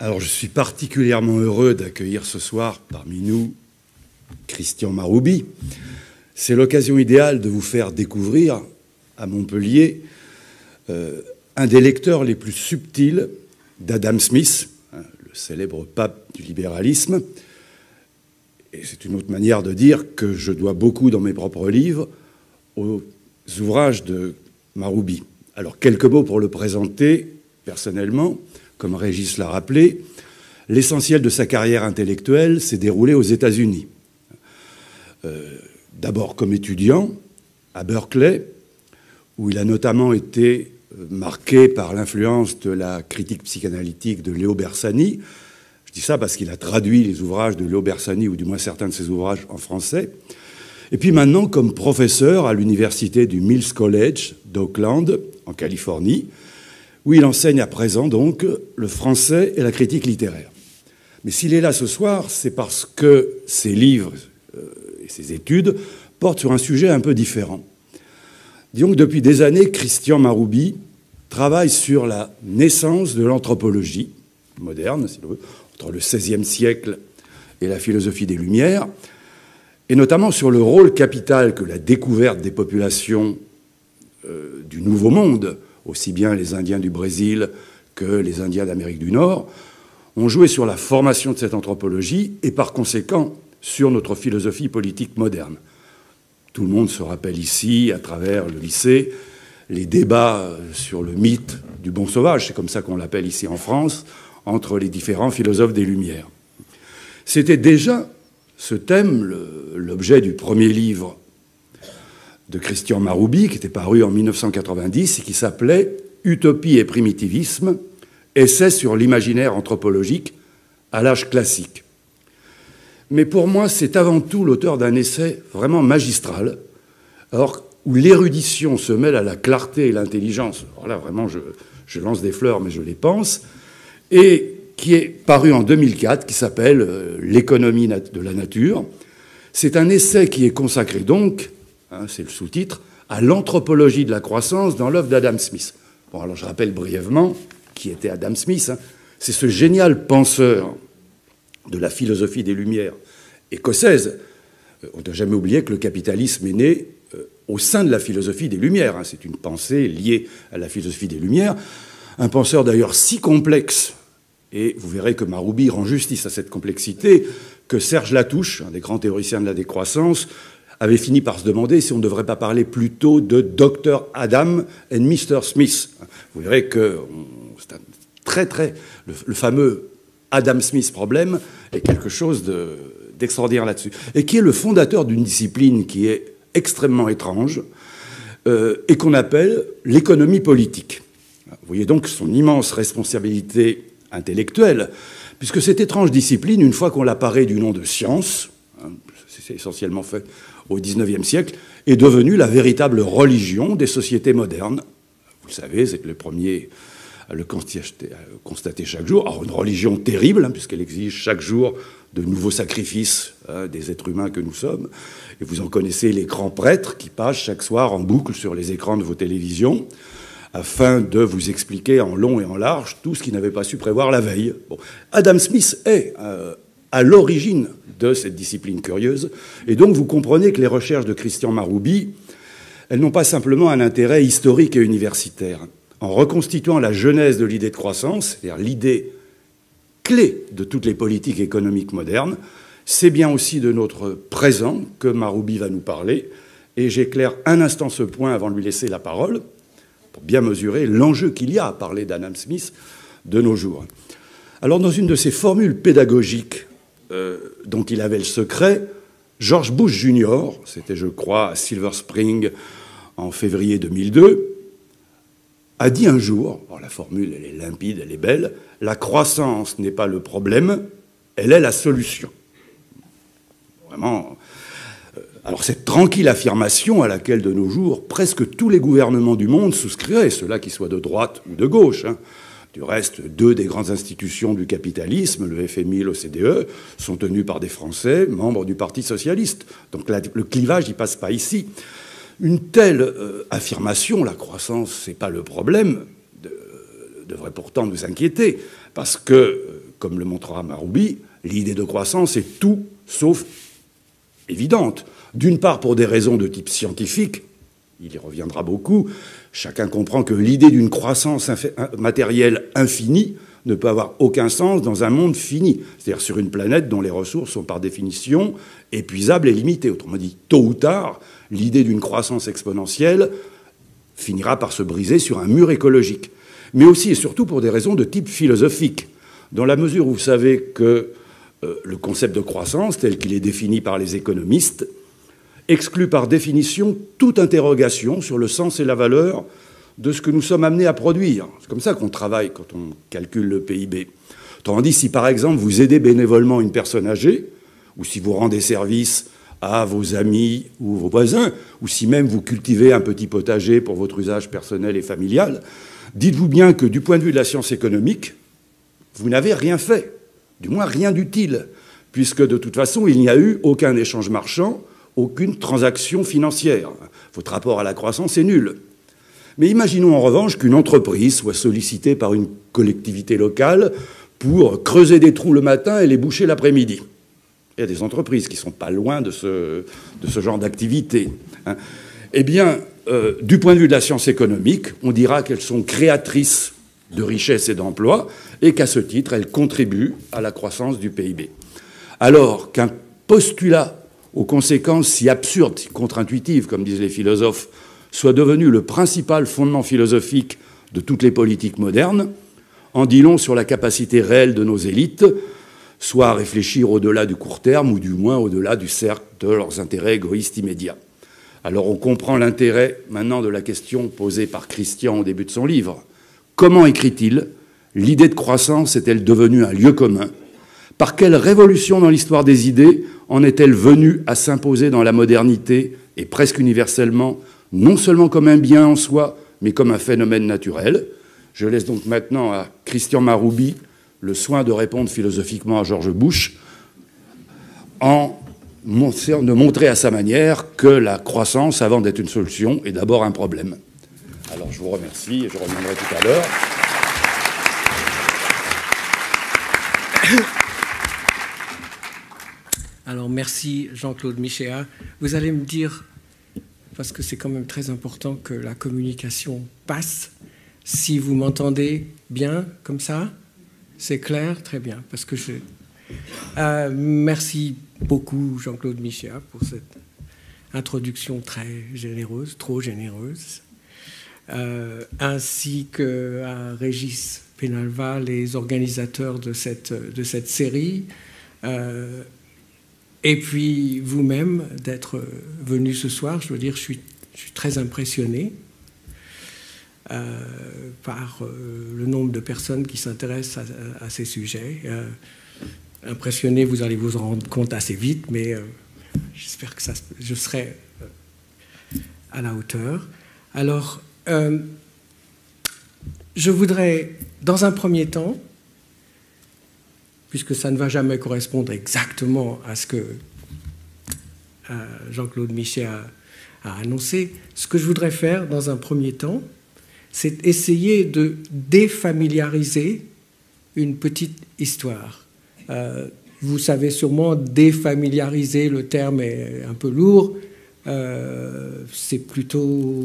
Alors, je suis particulièrement heureux d'accueillir ce soir parmi nous Christian Maroubi. C'est l'occasion idéale de vous faire découvrir à Montpellier un des lecteurs les plus subtils d'Adam Smith, le célèbre pape du libéralisme. Et c'est une autre manière de dire que je dois beaucoup dans mes propres livres aux ouvrages de Maroubi. Alors, quelques mots pour le présenter personnellement. Comme Régis l'a rappelé, l'essentiel de sa carrière intellectuelle s'est déroulé aux États-Unis. D'abord comme étudiant à Berkeley, où il a notamment été marqué par l'influence de la critique psychanalytique de Léo Bersani. Je dis ça parce qu'il a traduit les ouvrages de Léo Bersani, ou du moins certains de ses ouvrages, en français. Et puis maintenant comme professeur à l'université du Mills College d'Oakland, en Californie, où il enseigne à présent donc le français et la critique littéraire. Mais s'il est là ce soir, c'est parce que ses livres et ses études portent sur un sujet un peu différent. Disons que depuis des années, Christian Maroubi travaille sur la naissance de l'anthropologie moderne, si l'on veut, entre le XVIe siècle et la philosophie des Lumières, et notamment sur le rôle capital que la découverte des populations du Nouveau Monde, aussi bien les Indiens du Brésil que les Indiens d'Amérique du Nord, ont joué sur la formation de cette anthropologie et par conséquent sur notre philosophie politique moderne. Tout le monde se rappelle ici, à travers le lycée, les débats sur le mythe du bon sauvage, c'est comme ça qu'on l'appelle ici en France, entre les différents philosophes des Lumières. C'était déjà ce thème l'objet du premier livre de Christian Maroubi, qui était paru en 1990 et qui s'appelait « Utopie et primitivisme, essai sur l'imaginaire anthropologique à l'âge classique ». Mais pour moi, c'est avant tout l'auteur d'un essai vraiment magistral, alors où l'érudition se mêle à la clarté et l'intelligence. Alors là, vraiment, je lance des fleurs, mais je les pense, et qui est paru en 2004, qui s'appelle « L'économie de la nature ». C'est un essai qui est consacré donc, c'est le sous-titre, à l'anthropologie de la croissance dans l'œuvre d'Adam Smith. Bon, alors je rappelle brièvement qui était Adam Smith. C'est ce génial penseur de la philosophie des Lumières écossaise. On ne doit jamais oublier que le capitalisme est né au sein de la philosophie des Lumières. C'est une pensée liée à la philosophie des Lumières. Un penseur d'ailleurs si complexe, et vous verrez que Maroubi rend justice à cette complexité, que Serge Latouche, un des grands théoriciens de la décroissance, avait fini par se demander si on ne devrait pas parler plutôt de Dr. Adam et Mr. Smith. Vous verrez que c'est le fameux Adam Smith problème est quelque chose d'extraordinaire là-dessus. Et qui est le fondateur d'une discipline qui est extrêmement étrange et qu'on appelle l'économie politique. Vous voyez donc son immense responsabilité intellectuelle, puisque cette étrange discipline, une fois qu'on l'a parée du nom de science, c'est essentiellement fait au XIXe siècle, est devenue la véritable religion des sociétés modernes. Vous le savez, c'est le premier à le constater chaque jour. Alors, une religion terrible, puisqu'elle exige chaque jour de nouveaux sacrifices des êtres humains que nous sommes. Et vous en connaissez les grands prêtres qui passent chaque soir en boucle sur les écrans de vos télévisions afin de vous expliquer en long et en large tout ce qu'ils n'avaient pas su prévoir la veille. Bon. Adam Smith est à l'origine de cette discipline curieuse. Et donc, vous comprenez que les recherches de Christian Maroubi, elles n'ont pas simplement un intérêt historique et universitaire. En reconstituant la genèse de l'idée de croissance, c'est-à-dire l'idée clé de toutes les politiques économiques modernes, c'est bien aussi de notre présent que Maroubi va nous parler. Et j'éclaire un instant ce point avant de lui laisser la parole, pour bien mesurer l'enjeu qu'il y a à parler d'Adam Smith de nos jours. Alors, dans une de ses formules pédagogiques dont il avait le secret, George Bush Jr., c'était je crois à Silver Spring en février 2002, a dit un jour, alors la formule elle est limpide, elle est belle, la croissance n'est pas le problème, elle est la solution. Vraiment. Alors cette tranquille affirmation à laquelle de nos jours presque tous les gouvernements du monde souscriraient, ceux-là qui soient de droite ou de gauche, Du reste, deux des grandes institutions du capitalisme, le FMI et l'OCDE, sont tenues par des Français, membres du Parti socialiste. Donc le clivage n'y passe pas ici. Une telle affirmation, la croissance, c'est pas le problème, devrait pourtant nous inquiéter, parce que, comme le montrera Maroubi, l'idée de croissance est tout sauf évidente. D'une part, pour des raisons de type scientifique, il y reviendra beaucoup, chacun comprend que l'idée d'une croissance matérielle infinie ne peut avoir aucun sens dans un monde fini, c'est-à-dire sur une planète dont les ressources sont par définition épuisables et limitées. Autrement dit, tôt ou tard, l'idée d'une croissance exponentielle finira par se briser sur un mur écologique. Mais aussi et surtout pour des raisons de type philosophique, dans la mesure où vous savez que le concept de croissance, tel qu'il est défini par les économistes, exclut par définition toute interrogation sur le sens et la valeur de ce que nous sommes amenés à produire. C'est comme ça qu'on travaille quand on calcule le PIB. Autrement dit, si par exemple vous aidez bénévolement une personne âgée, ou si vous rendez service à vos amis ou vos voisins, ou si même vous cultivez un petit potager pour votre usage personnel et familial, dites-vous bien que du point de vue de la science économique, vous n'avez rien fait, du moins rien d'utile, puisque de toute façon, il n'y a eu aucun échange marchand, aucune transaction financière. Votre rapport à la croissance est nul. Mais imaginons en revanche qu'une entreprise soit sollicitée par une collectivité locale pour creuser des trous le matin et les boucher l'après-midi. Il y a des entreprises qui ne sont pas loin de ce genre d'activité. Eh bien, du point de vue de la science économique, on dira qu'elles sont créatrices de richesses et d'emplois et qu'à ce titre, elles contribuent à la croissance du PIB. Alors qu'un postulat aux conséquences si absurdes, si contre-intuitives, comme disent les philosophes, soit devenu le principal fondement philosophique de toutes les politiques modernes, en dit long sur la capacité réelle de nos élites, soit à réfléchir au-delà du court terme, ou du moins au-delà du cercle de leurs intérêts égoïstes immédiats. Alors on comprend l'intérêt maintenant de la question posée par Christian au début de son livre. Comment écrit-il ? L'idée de croissance est-elle devenue un lieu commun ? Par quelle révolution dans l'histoire des idées en est-elle venue à s'imposer dans la modernité et presque universellement, non seulement comme un bien en soi, mais comme un phénomène naturel ? Je laisse donc maintenant à Christian Maroubi le soin de répondre philosophiquement à George Bush de montrer à sa manière que la croissance, avant d'être une solution, est d'abord un problème. Alors je vous remercie et je reviendrai tout à l'heure. Alors merci Jean-Claude Michéa. Vous allez me dire, parce que c'est quand même très important que la communication passe, si vous m'entendez bien comme ça, c'est clair, très bien, parce que merci beaucoup Jean-Claude Michéa pour cette introduction très généreuse, trop généreuse, ainsi qu'à Régis Penalva, les organisateurs de cette série, et puis vous-même d'être venu ce soir. Je veux dire, je suis très impressionné par le nombre de personnes qui s'intéressent à ces sujets. Impressionné, vous allez vous en rendre compte assez vite, mais j'espère que je serai à la hauteur. Alors, je voudrais, dans un premier temps, puisque ça ne va jamais correspondre exactement à ce que Jean-Claude Michet a annoncé, ce que je voudrais faire dans un premier temps, c'est essayer de défamiliariser une petite histoire. Vous savez sûrement, défamiliariser, le terme est un peu lourd, c'est plutôt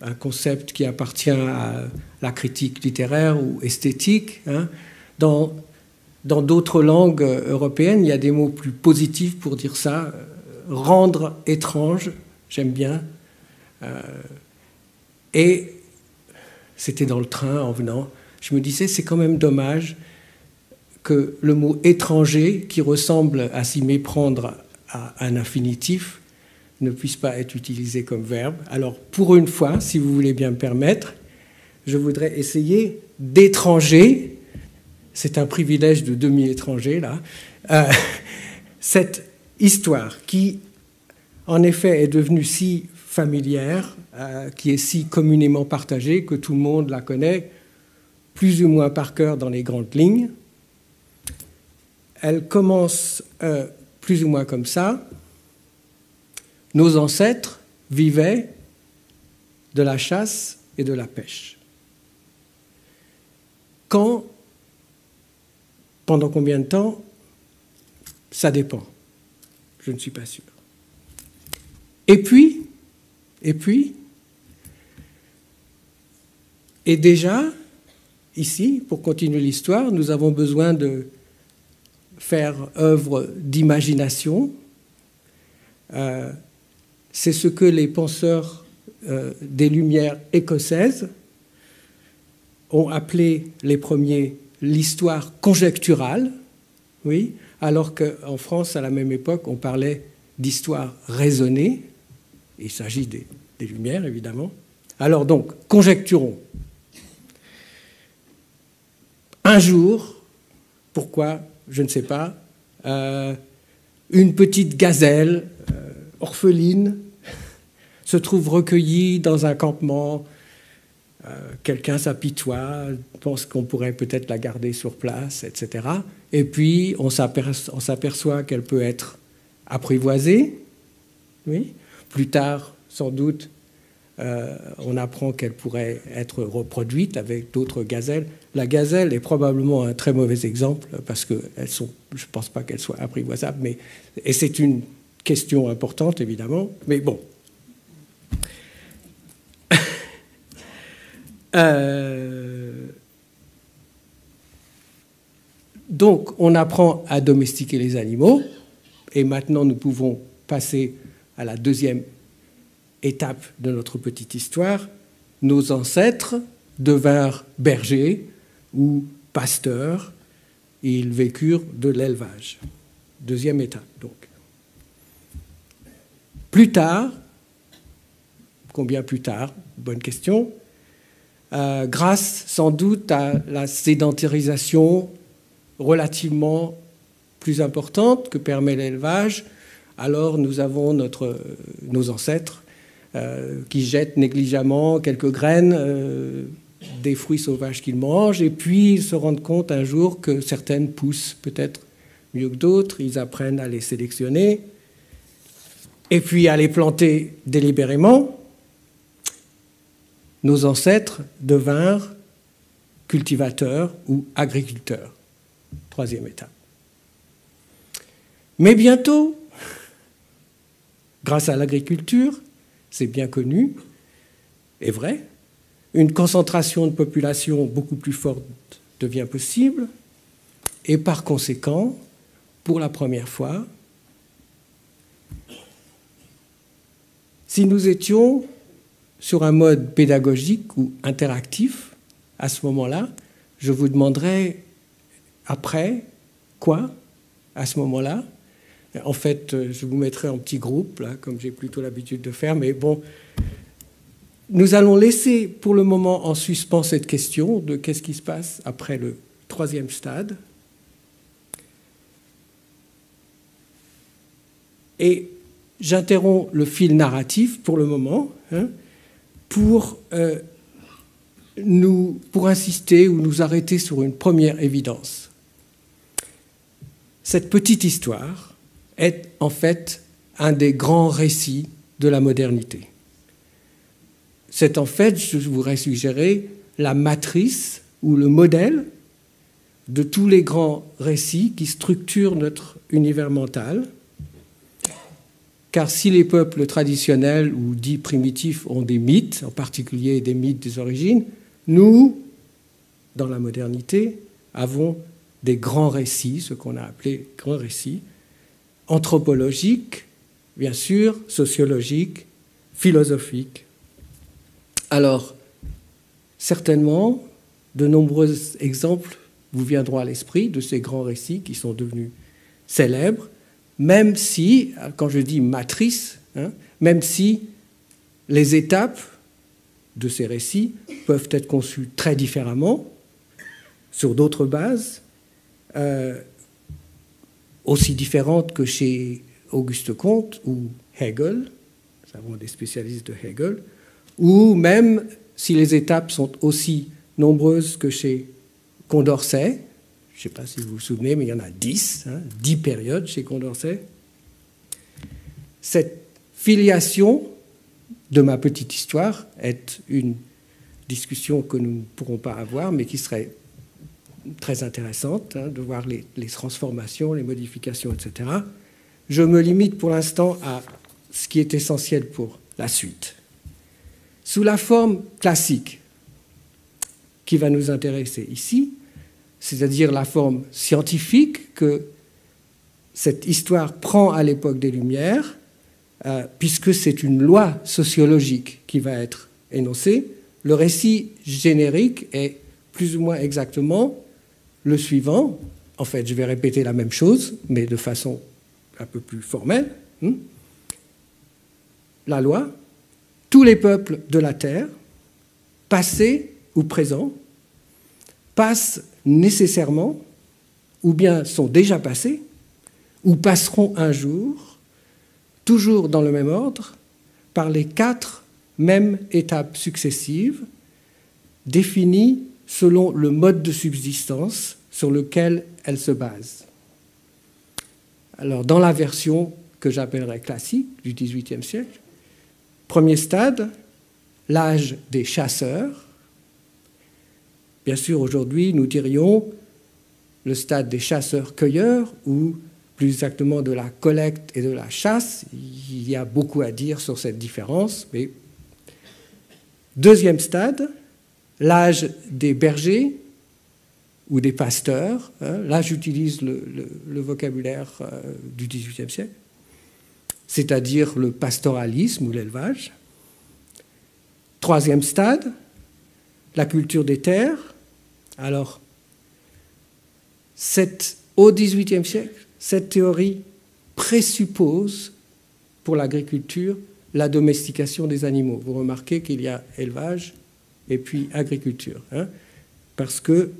un concept qui appartient à la critique littéraire ou esthétique. Dans d'autres langues européennes, il y a des mots plus positifs pour dire ça. Rendre étrange, j'aime bien. Et c'était dans le train en venant. Je me disais, c'est quand même dommage que le mot étranger, qui ressemble à s'y méprendre à un infinitif, ne puisse pas être utilisé comme verbe. Alors, pour une fois, si vous voulez bien me permettre, je voudrais essayer d'étranger, c'est un privilège de demi-étranger, là, cette histoire qui, en effet, est devenue si familière, qui est si communément partagée que tout le monde la connaît plus ou moins par cœur dans les grandes lignes. Elle commence plus ou moins comme ça. Nos ancêtres vivaient de la chasse et de la pêche. Quand, Pendant combien de temps? Ça dépend. Je ne suis pas sûr. Et puis, déjà, ici, pour continuer l'histoire, nous avons besoin de faire œuvre d'imagination. C'est ce que les penseurs des Lumières écossaises ont appelé les premiers l'histoire conjecturale, oui, alors qu'en France, à la même époque, on parlait d'histoire raisonnée. Il s'agit des Lumières, évidemment. Alors donc, conjecturons. Un jour, pourquoi, je ne sais pas, une petite gazelle orpheline se trouve recueillie dans un campement. Quelqu'un s'apitoie, pense qu'on pourrait peut-être la garder sur place, etc. Et puis, on s'aperçoit qu'elle peut être apprivoisée. Oui. Plus tard, sans doute, on apprend qu'elle pourrait être reproduite avec d'autres gazelles. La gazelle est probablement un très mauvais exemple parce que je ne pense pas qu'elle soit apprivoisable, et c'est une question importante, évidemment, mais bon. Donc, on apprend à domestiquer les animaux, et maintenant nous pouvons passer à la deuxième étape de notre petite histoire. Nos ancêtres devinrent bergers ou pasteurs, et ils vécurent de l'élevage. Deuxième étape, donc. Plus tard, combien plus tard? Bonne question. Grâce sans doute à la sédentarisation relativement plus importante que permet l'élevage, alors nous avons nos ancêtres qui jettent négligemment quelques graines des fruits sauvages qu'ils mangent, et puis ils se rendent compte un jour que certaines poussent peut-être mieux que d'autres, ils apprennent à les sélectionner, et puis à les planter délibérément. Nos ancêtres devinrent cultivateurs ou agriculteurs. Troisième étape. Mais bientôt, grâce à l'agriculture, c'est bien connu et vrai, une concentration de population beaucoup plus forte devient possible, et par conséquent, pour la première fois, si nous étions sur un mode pédagogique ou interactif, à ce moment-là, je vous demanderai après quoi, à ce moment-là. En fait, je vous mettrai en petits groupes, là, comme j'ai plutôt l'habitude de faire, mais bon, nous allons laisser pour le moment en suspens cette question de qu'est-ce qui se passe après le troisième stade. Et j'interromps le fil narratif pour le moment, pour insister ou nous arrêter sur une première évidence. Cette petite histoire est en fait un des grands récits de la modernité. C'est en fait, je voudrais suggérer, la matrice ou le modèle de tous les grands récits qui structurent notre univers mental. Car si les peuples traditionnels ou dits primitifs ont des mythes, en particulier des mythes des origines, nous, dans la modernité, avons des grands récits, ce qu'on a appelé grands récits, anthropologiques, bien sûr, sociologiques, philosophiques. Alors, certainement, de nombreux exemples vous viendront à l'esprit de ces grands récits qui sont devenus célèbres, même si, quand je dis matrice, même si les étapes de ces récits peuvent être conçues très différemment, sur d'autres bases, aussi différentes que chez Auguste Comte ou Hegel, nous avons des spécialistes de Hegel, ou même si les étapes sont aussi nombreuses que chez Condorcet. Je ne sais pas si vous vous souvenez, mais il y en a 10, 10 périodes chez Condorcet. Cette filiation de ma petite histoire est une discussion que nous ne pourrons pas avoir, mais qui serait très intéressante, hein, de voir les transformations, les modifications, etc. Je me limite pour l'instant à ce qui est essentiel pour la suite. Sous la forme classique qui va nous intéresser ici, c'est-à-dire la forme scientifique que cette histoire prend à l'époque des Lumières, puisque c'est une loi sociologique qui va être énoncée, le récit générique est plus ou moins exactement le suivant. En fait, je vais répéter la même chose, mais de façon un peu plus formelle. La loi, tous les peuples de la terre, passés ou présents, passent nécessairement, ou bien sont déjà passés, ou passeront un jour, toujours dans le même ordre, par les 4 mêmes étapes successives, définies selon le mode de subsistance sur lequel elles se basent. Alors, dans la version que j'appellerais classique du XVIIIe siècle, premier stade, l'âge des chasseurs. Bien sûr, aujourd'hui, nous dirions le stade des chasseurs-cueilleurs, ou plus exactement de la collecte et de la chasse. Il y a beaucoup à dire sur cette différence. Mais deuxième stade, l'âge des bergers ou des pasteurs. Là, j'utilise le vocabulaire du XVIIIe siècle, c'est-à-dire le pastoralisme ou l'élevage. Troisième stade, la culture des terres. Alors, au XVIIIe siècle, cette théorie présuppose pour l'agriculture la domestication des animaux. Vous remarquez qu'il y a élevage et puis agriculture. Parce que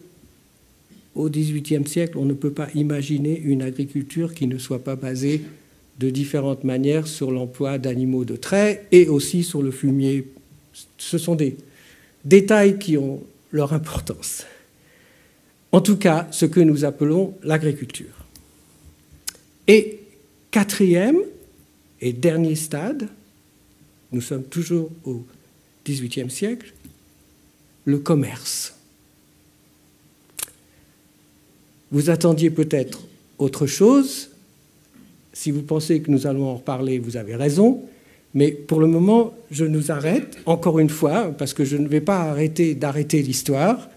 au XVIIIe siècle, on ne peut pas imaginer une agriculture qui ne soit pas basée de différentes manières sur l'emploi d'animaux de trait et aussi sur le fumier. Ce sont des détails qui ont leur importance. En tout cas, ce que nous appelons l'agriculture. Et quatrième et dernier stade, nous sommes toujours au XVIIIe siècle, le commerce. Vous attendiez peut-être autre chose. Si vous pensez que nous allons en reparler, vous avez raison. Mais pour le moment, je nous arrête, encore une fois, parce que je ne vais pas arrêter d'arrêter l'histoire,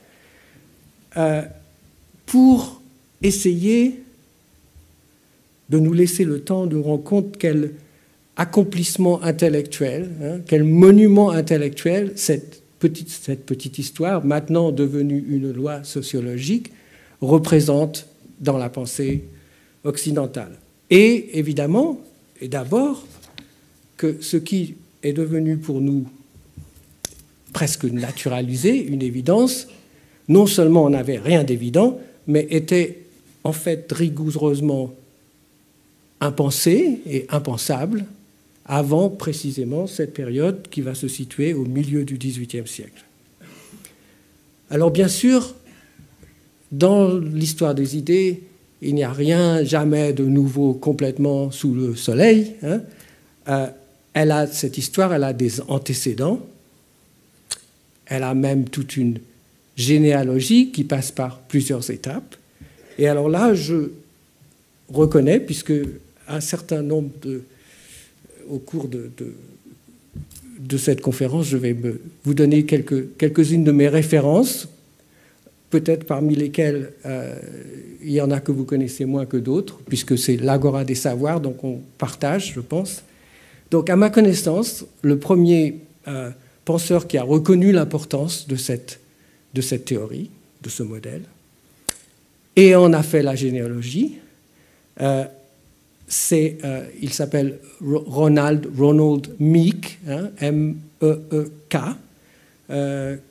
pour essayer de nous laisser le temps de nous rendre compte quel accomplissement intellectuel, quel monument intellectuel cette petite histoire, maintenant devenue une loi sociologique, représente dans la pensée occidentale. Et évidemment, et d'abord, que ce qui est devenu pour nous presque naturalisé, une évidence, non seulement on n'avait rien d'évident, mais était en fait rigoureusement impensé et impensable avant précisément cette période qui va se situer au milieu du XVIIIe siècle. Alors bien sûr, dans l'histoire des idées, il n'y a rien jamais de nouveau complètement sous le soleil. Cette histoire, elle a des antécédents. Elle a même toute une généalogie qui passe par plusieurs étapes. Et alors là, je reconnais, puisque un certain nombre au cours de cette conférence, je vais vous donner quelques-unes de mes références, peut-être parmi lesquelles il y en a que vous connaissez moins que d'autres, puisque c'est l'Agora des savoirs, donc on partage, je pense. Donc, à ma connaissance, le premier penseur qui a reconnu l'importance de cette théorie, de ce modèle, et en a fait la généalogie, il s'appelle Ronald Meek, M-E-E-K,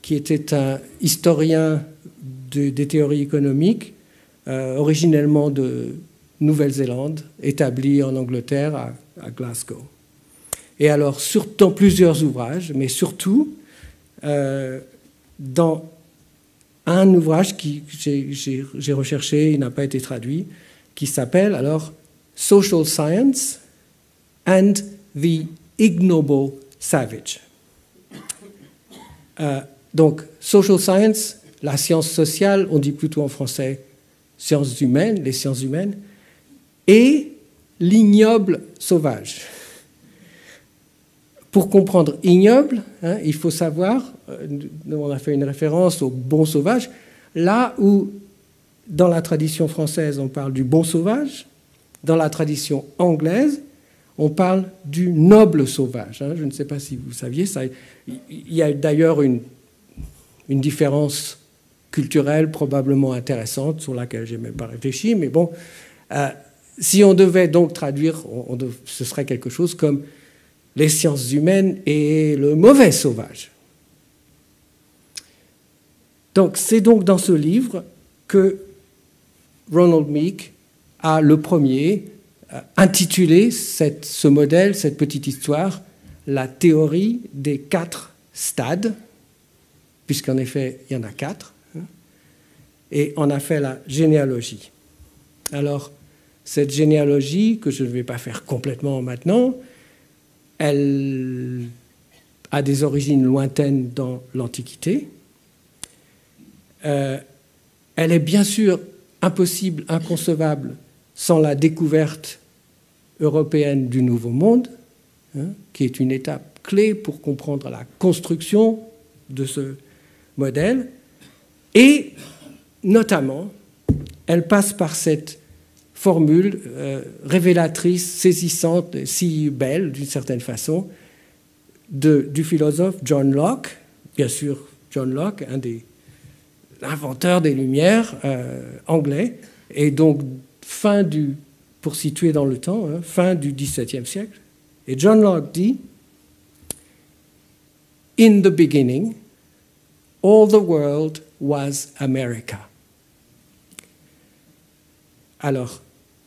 qui était un historien des théories économiques, originellement de Nouvelle-Zélande, établi en Angleterre, à Glasgow. Et alors, dans plusieurs ouvrages, mais surtout dans un ouvrage que j'ai recherché, il n'a pas été traduit, qui s'appelle alors Social Science and the Ignoble Savage. Donc, Social Science, la science sociale, on dit plutôt en français sciences humaines, les sciences humaines, et l'ignoble sauvage. Pour comprendre ignoble, il faut savoir, on a fait une référence au bon sauvage, là où dans la tradition française on parle du bon sauvage, dans la tradition anglaise on parle du noble sauvage. Je ne sais pas si vous saviez ça. Il y a d'ailleurs une différence culturelle probablement intéressante sur laquelle je n'ai même pas réfléchi, mais bon, si on devait donc traduire, ce serait quelque chose comme les sciences humaines et le mauvais sauvage. Donc c'est donc dans ce livre que Ronald Meek a le premier intitulé ce modèle, cette petite histoire, la théorie des 4 stades, puisqu'en effet il y en a 4, et on a fait la généalogie. Alors cette généalogie, que je ne vais pas faire complètement maintenant, elle a des origines lointaines dans l'Antiquité. Elle est bien sûr impossible, inconcevable, sans la découverte européenne du Nouveau Monde, qui est une étape clé pour comprendre la construction de ce modèle. Et notamment, elle passe par cette formule révélatrice, saisissante, si belle d'une certaine façon, du philosophe John Locke, bien sûr John Locke, un des inventeurs des Lumières anglais, et donc pour situer dans le temps, fin du XVIIe siècle. Et John Locke dit « In the beginning, all the world was America ». Alors,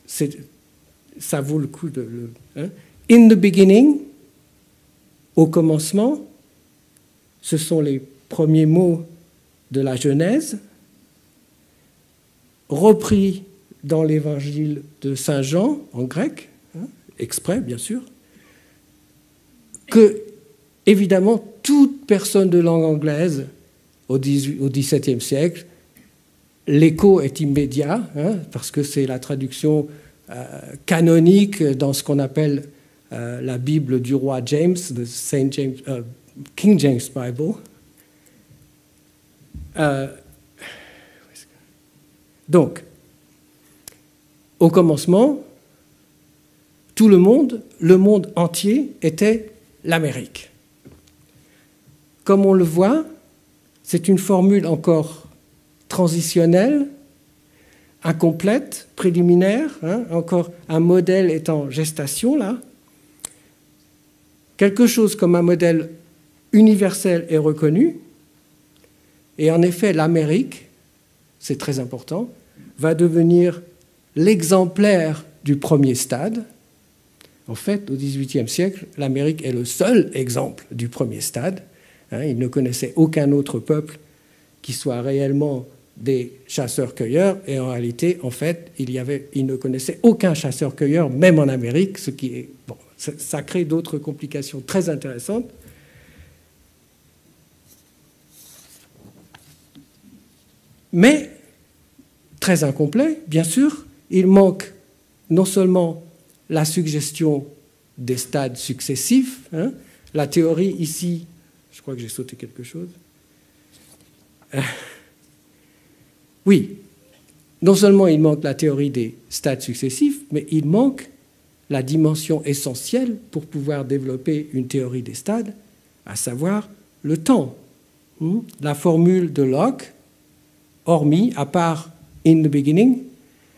ça vaut le coup de... In the beginning, au commencement, ce sont les premiers mots de la Genèse, repris dans l'évangile de Saint Jean, en grec, exprès bien sûr, que, évidemment, toute personne de langue anglaise au XVIIe siècle, l'écho est immédiat, parce que c'est la traduction canonique dans ce qu'on appelle la Bible du roi James, King James Bible. Donc, au commencement, tout le monde entier était l'Amérique. Comme on le voit, c'est une formule encore transitionnelle, incomplète, préliminaire, encore un modèle est en gestation là. Quelque chose comme un modèle universel est reconnu, et en effet l'Amérique, c'est très important, va devenir l'exemplaire du premier stade. En fait, au XVIIIe siècle, l'Amérique est le seul exemple du premier stade. Il ne connaissait aucun autre peuple qui soit réellement des chasseurs-cueilleurs, et en réalité, en fait, il ne connaissait aucun chasseur-cueilleur, même en Amérique, ce qui est... Bon, ça crée d'autres complications très intéressantes. Mais, très incomplet, bien sûr, il manque non seulement la suggestion des stades successifs, la théorie ici, je crois que j'ai sauté quelque chose. Oui, non seulement il manque la théorie des stades successifs, mais il manque la dimension essentielle pour pouvoir développer une théorie des stades, à savoir le temps. La formule de Locke, hormis, à part « in the beginning »,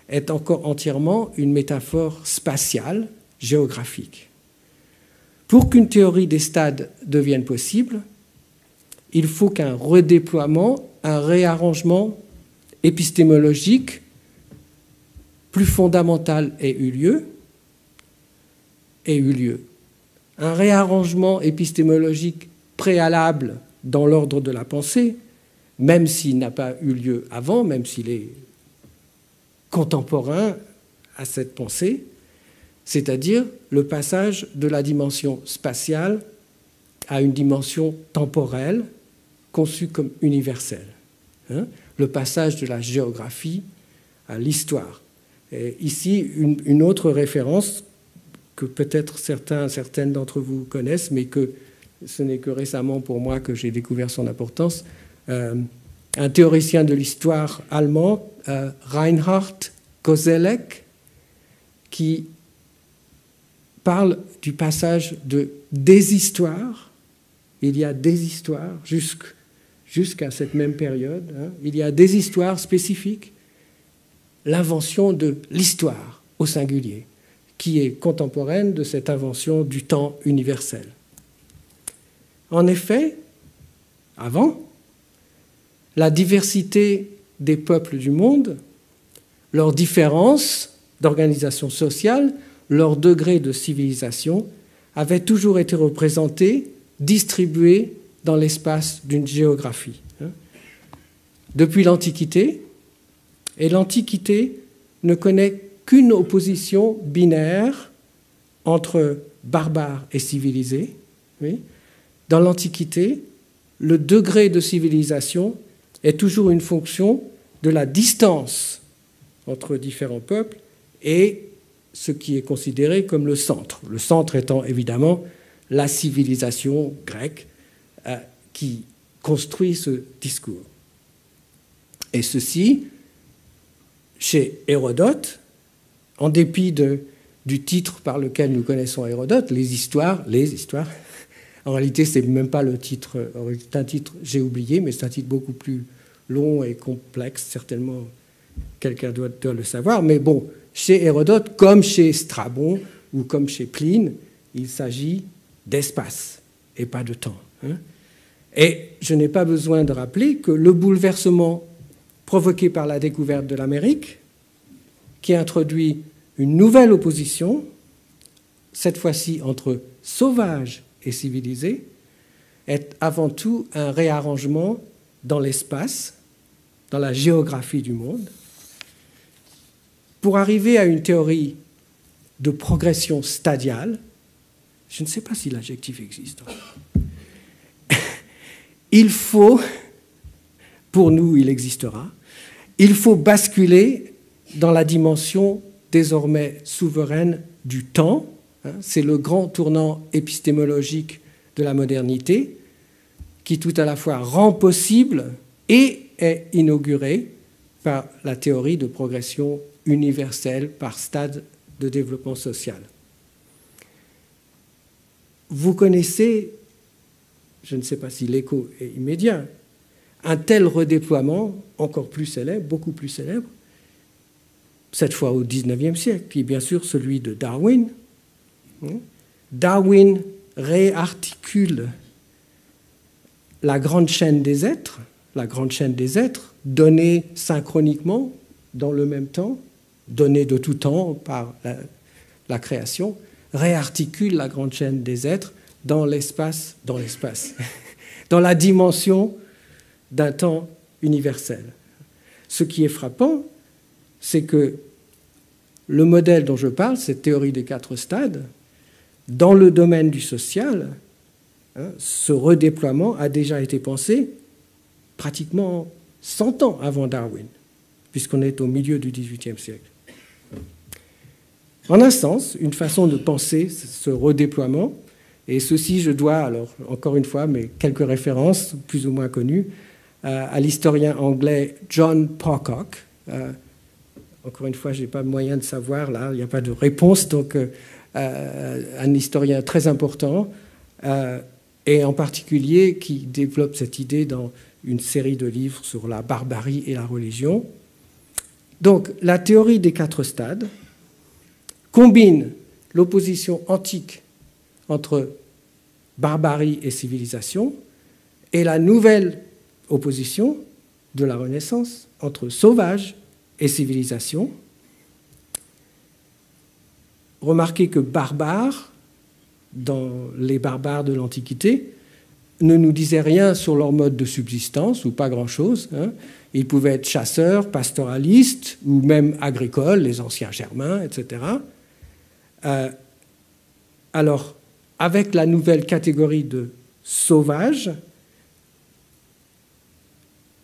est encore entièrement une métaphore spatiale, géographique. Pour qu'une théorie des stades devienne possible, il faut qu'un redéploiement, un réarrangement épistémologique plus fondamental ait eu lieu. Un réarrangement épistémologique préalable dans l'ordre de la pensée, même s'il n'a pas eu lieu avant, même s'il est contemporain à cette pensée, c'est-à-dire le passage de la dimension spatiale à une dimension temporelle conçue comme universelle. hein, le passage de la géographie à l'histoire. Et ici, une autre référence que peut-être certaines d'entre vous connaissent, mais que ce n'est que récemment pour moi que j'ai découvert son importance. Un théoricien de l'histoire allemand, Reinhard Koselleck, qui parle du passage de des histoires. Il y a des histoires jusqu'à cette même période. Hein, il y a des histoires spécifiques. L'invention de l'histoire au singulier, qui est contemporaine de cette invention du temps universel. En effet, avant, la diversité des peuples du monde, leurs différences d'organisation sociale, leur degré de civilisation, avaient toujours été représentés, distribués dans l'espace d'une géographie. Depuis l'Antiquité, et l'Antiquité ne connaît qu'une opposition binaire entre barbares et civilisés. Oui. Dans l'Antiquité, le degré de civilisation est toujours une fonction de la distance entre différents peuples et ce qui est considéré comme le centre. Le centre étant évidemment la civilisation grecque qui construit ce discours. Et ceci, chez Hérodote, en dépit du titre par lequel nous connaissons Hérodote, les histoires, en réalité, ce n'est même pas le titre, c'est un titre, j'ai oublié, mais c'est un titre beaucoup plus long et complexe, certainement quelqu'un doit le savoir, mais bon, chez Hérodote, comme chez Strabon ou comme chez Pline, il s'agit d'espace et pas de temps. Hein. Et je n'ai pas besoin de rappeler que le bouleversement provoqué par la découverte de l'Amérique, qui introduit une nouvelle opposition, cette fois-ci entre sauvages et civilisés, est avant tout un réarrangement dans l'espace, dans la géographie du monde, pour arriver à une théorie de progression stadiale. Je ne sais pas si l'adjectif existe. Il faut, pour nous, il existera, il faut basculer dans la dimension désormais souveraine du temps. C'est le grand tournant épistémologique de la modernité qui tout à la fois rend possible et est inauguré par la théorie de progression universelle par stade de développement social. Vous connaissez, je ne sais pas si l'écho est immédiat, un tel redéploiement, encore plus célèbre, beaucoup plus célèbre, cette fois au XIXe siècle, qui est bien sûr celui de Darwin. Darwin réarticule la grande chaîne des êtres, donnée synchroniquement, dans le même temps, donnée de tout temps par la création, réarticule la grande chaîne des êtres dans l'espace, dans la dimension d'un temps universel. Ce qui est frappant, c'est que le modèle dont je parle, cette théorie des 4 stades, dans le domaine du social, ce redéploiement a déjà été pensé pratiquement 100 ans avant Darwin, puisqu'on est au milieu du XVIIIe siècle. En un sens, une façon de penser ce redéploiement, et ceci je dois, alors encore une fois, mais quelques références plus ou moins connues, à l'historien anglais John Pocock. Encore une fois, je n'ai pas moyen de savoir, là, il n'y a pas de réponse, donc un historien très important, et en particulier qui développe cette idée dans une série de livres sur la barbarie et la religion. Donc, la théorie des 4 stades combine l'opposition antique entre barbarie et civilisation et la nouvelle opposition de la Renaissance entre sauvage et civilisation. Remarquez que barbare, dans les barbares de l'Antiquité, ne nous disaient rien sur leur mode de subsistance, ou pas grand-chose. Ils pouvaient être chasseurs, pastoralistes, ou même agricoles, les anciens Germains, etc. Alors, avec la nouvelle catégorie de sauvages,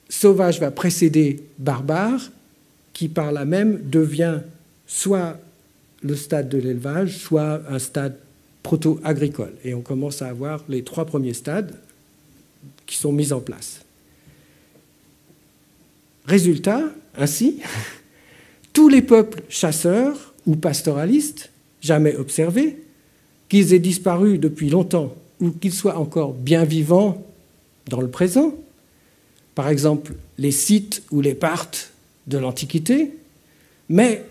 sauvage va précéder barbare, qui par là même devient soit le stade de l'élevage, soit un stade proto-agricole. Et on commence à avoir les 3 premiers stades qui sont mis en place. Résultat, ainsi, tous les peuples chasseurs ou pastoralistes, jamais observés, qu'ils aient disparu depuis longtemps ou qu'ils soient encore bien vivants dans le présent, par exemple les Scythes ou les Parthes de l'Antiquité, mais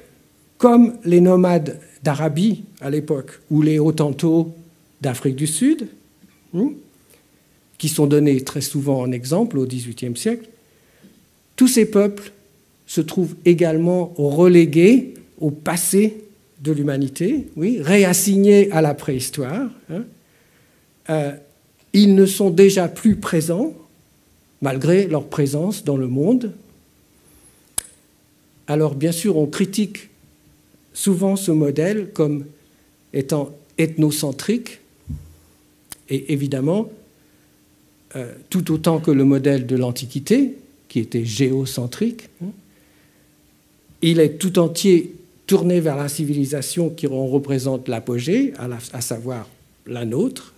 comme les nomades d'Arabie à l'époque ou les Hottentots d'Afrique du Sud, qui sont donnés très souvent en exemple au XVIIIe siècle, tous ces peuples se trouvent également relégués au passé de l'humanité, oui, réassignés à la préhistoire. Ils ne sont déjà plus présents, malgré leur présence dans le monde. Alors, bien sûr, on critique souvent ce modèle comme étant ethnocentrique, et évidemment, tout autant que le modèle de l'Antiquité, qui était géocentrique, il est tout entier tourné vers la civilisation qui en représente l'apogée, à savoir la nôtre,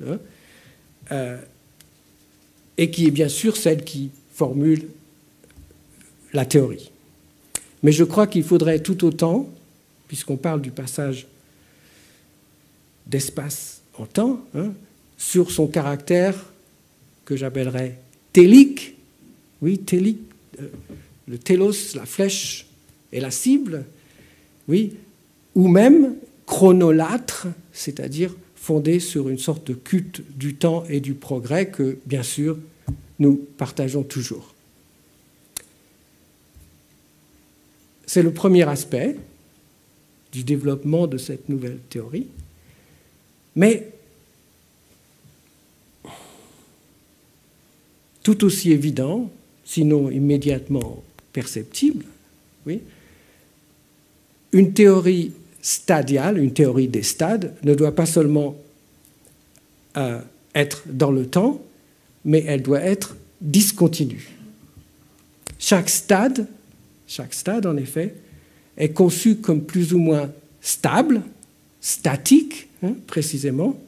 et qui est bien sûr celle qui formule la théorie. Mais je crois qu'il faudrait tout autant, puisqu'on parle du passage d'espace en temps, sur son caractère que j'appellerais télique, oui, télique, le télos, la flèche et la cible, oui, ou même chronolâtre, c'est-à-dire fondé sur une sorte de culte du temps et du progrès que, bien sûr, nous partageons toujours. C'est le premier aspect du développement de cette nouvelle théorie. Mais tout aussi évident, sinon immédiatement perceptible, oui, une théorie stadiale, une théorie des stades, ne doit pas seulement être dans le temps, mais elle doit être discontinue. Chaque stade, en effet, est conçu comme plus ou moins stable, statique, précisément,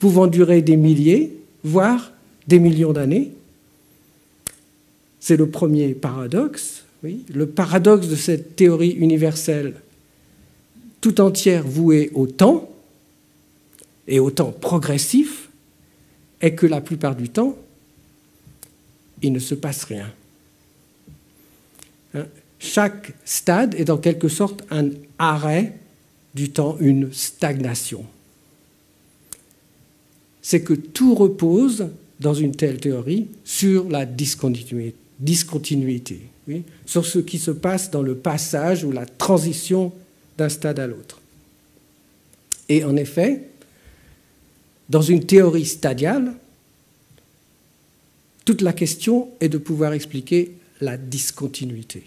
pouvant durer des milliers, voire des millions d'années. C'est le premier paradoxe, oui. Le paradoxe de cette théorie universelle tout entière vouée au temps, et au temps progressif, est que la plupart du temps, il ne se passe rien. Chaque stade est en quelque sorte un arrêt du temps, une stagnation. C'est que tout repose, dans une telle théorie, sur la discontinuité, oui, sur ce qui se passe dans le passage ou la transition d'un stade à l'autre. Et en effet, dans une théorie stadiale, toute la question est de pouvoir expliquer la discontinuité.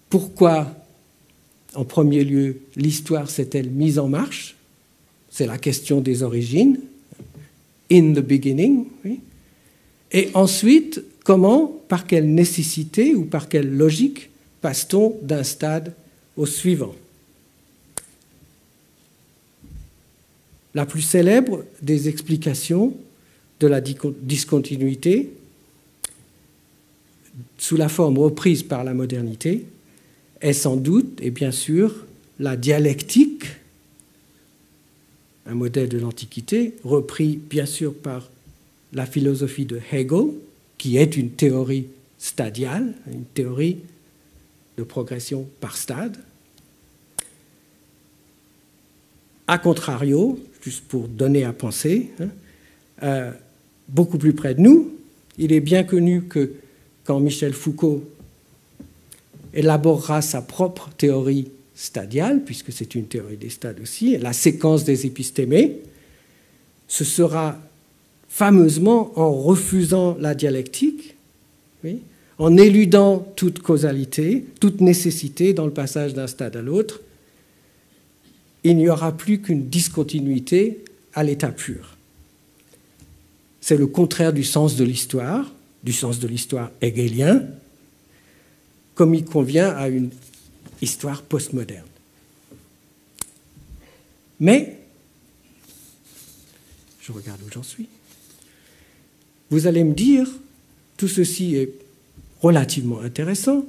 Pourquoi, en premier lieu, l'histoire s'est-elle mise en marche? C'est la question des origines, in the beginning. Oui. Et ensuite, comment, par quelle nécessité ou par quelle logique passe-t-on d'un stade au suivant? La plus célèbre des explications de la discontinuité, sous la forme reprise par la modernité, est sans doute, et bien sûr, la dialectique, un modèle de l'Antiquité, repris bien sûr par la philosophie de Hegel, qui est une théorie stadiale, une théorie de progression par stade. A contrario, juste pour donner à penser, beaucoup plus près de nous, il est bien connu que quand Michel Foucault élaborera sa propre théorie stadiale, puisque c'est une théorie des stades aussi, la séquence des épistémés, ce sera fameusement en refusant la dialectique, oui, en éludant toute causalité, toute nécessité dans le passage d'un stade à l'autre. Il n'y aura plus qu'une discontinuité à l'état pur. C'est le contraire du sens de l'histoire, du sens de l'histoire hegelien, comme il convient à une histoire postmoderne. Mais, je regarde où j'en suis, vous allez me dire, tout ceci est relativement intéressant,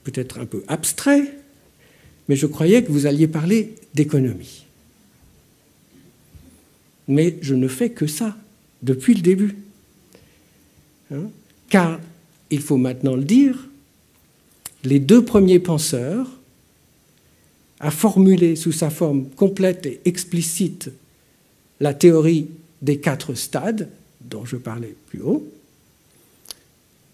peut-être un peu abstrait, mais je croyais que vous alliez parler d'économie. Mais je ne fais que ça, depuis le début. Car, il faut maintenant le dire, les deux premiers penseurs à formuler sous sa forme complète et explicite la théorie des 4 stades dont je parlais plus haut.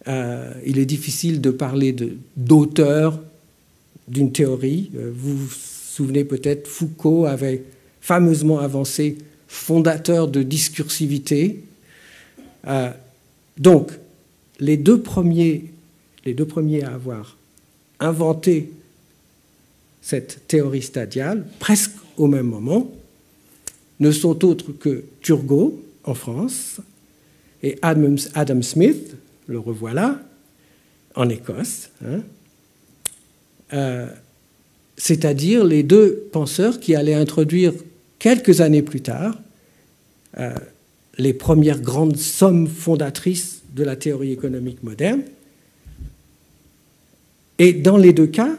Il est difficile de parler d'auteur d'une théorie. Vous vous souvenez peut-être, Foucault avait fameusement avancé fondateur de discursivité. Donc, les deux premiers à avoir inventé cette théorie stadiale, presque au même moment, ne sont autres que Turgot, en France, et Adam Smith, le revoilà, en Écosse, c'est-à-dire les deux penseurs qui allaient introduire quelques années plus tard les premières grandes sommes fondatrices de la théorie économique moderne. Et dans les deux cas,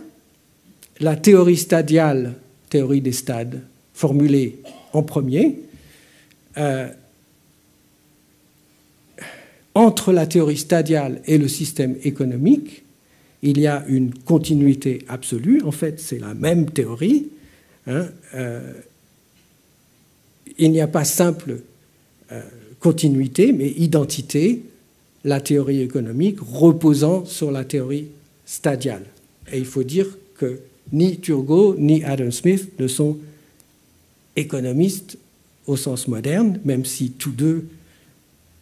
la théorie stadiale, théorie des stades, formulée en premier, entre la théorie stadiale et le système économique, il y a une continuité absolue. En fait, c'est la même théorie. Il n'y a pas simple continuité, mais identité, la théorie économique reposant sur la théorie stadiale. Et il faut dire que ni Turgot ni Adam Smith ne sont économistes au sens moderne, même si tous deux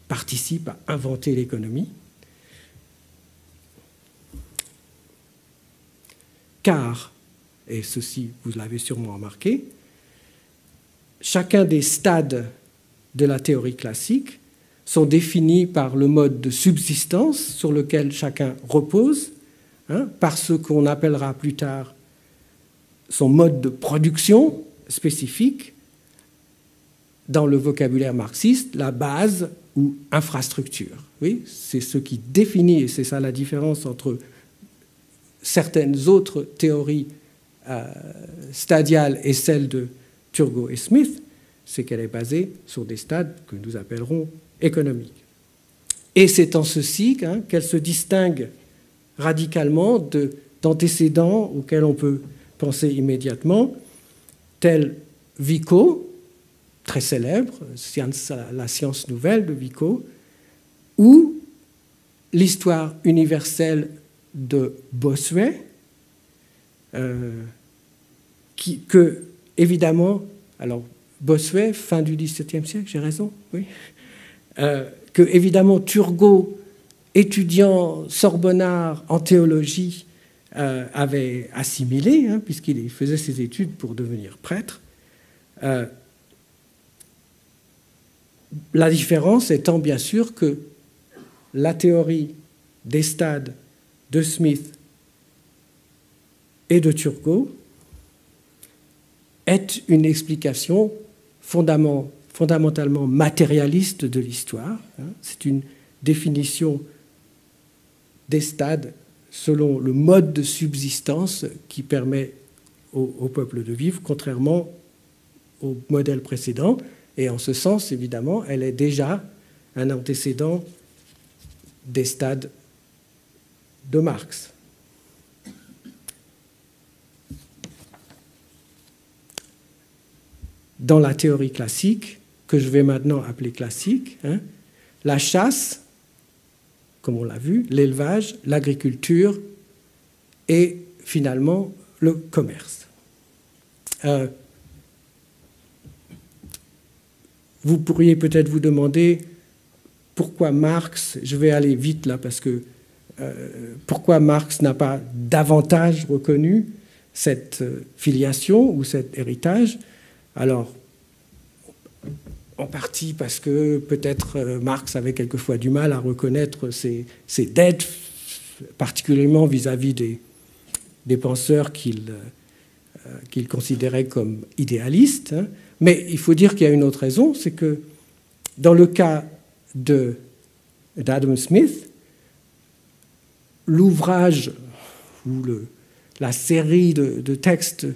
participent à inventer l'économie. Car, et ceci vous l'avez sûrement remarqué, chacun des stades de la théorie classique sont définis par le mode de subsistance sur lequel chacun repose, par ce qu'on appellera plus tard son mode de production spécifique, dans le vocabulaire marxiste, la base ou infrastructure. Oui, c'est ce qui définit, et c'est ça la différence entre certaines autres théories stadiales et celles de Turgot et Smith, c'est qu'elle est basée sur des stades que nous appellerons économiques. Et c'est en ceci qu'elle se distingue radicalement d'antécédents auxquels on peut penser immédiatement, tels Vico, très célèbre, la science nouvelle de Vico, ou l'histoire universelle de Bossuet, que, évidemment, alors Bossuet, fin du XVIIe siècle, j'ai raison, oui, que, évidemment, Turgot, étudiant sorbonnard en théologie, avait assimilé, puisqu'il faisait ses études pour devenir prêtre. La différence étant bien sûr que la théorie des stades de Smith et de Turgot est une explication fondamentalement matérialiste de l'histoire. C'est une définition des stades selon le mode de subsistance qui permet au peuple de vivre, contrairement au modèle précédent. Et en ce sens, évidemment, elle est déjà un antécédent des stades de Marx. Dans la théorie classique, que je vais maintenant appeler classique, la chasse, comme on l'a vu, l'élevage, l'agriculture et finalement le commerce. Vous pourriez peut-être vous demander pourquoi Marx, je vais aller vite là parce que pourquoi Marx n'a pas davantage reconnu cette filiation ou cet héritage. Alors, en partie parce que peut-être Marx avait quelquefois du mal à reconnaître ses dettes, particulièrement vis-à-vis des penseurs qu'il considérait comme idéalistes. Hein. Mais il faut dire qu'il y a une autre raison, c'est que dans le cas d'Adam Smith, l'ouvrage ou la série de textes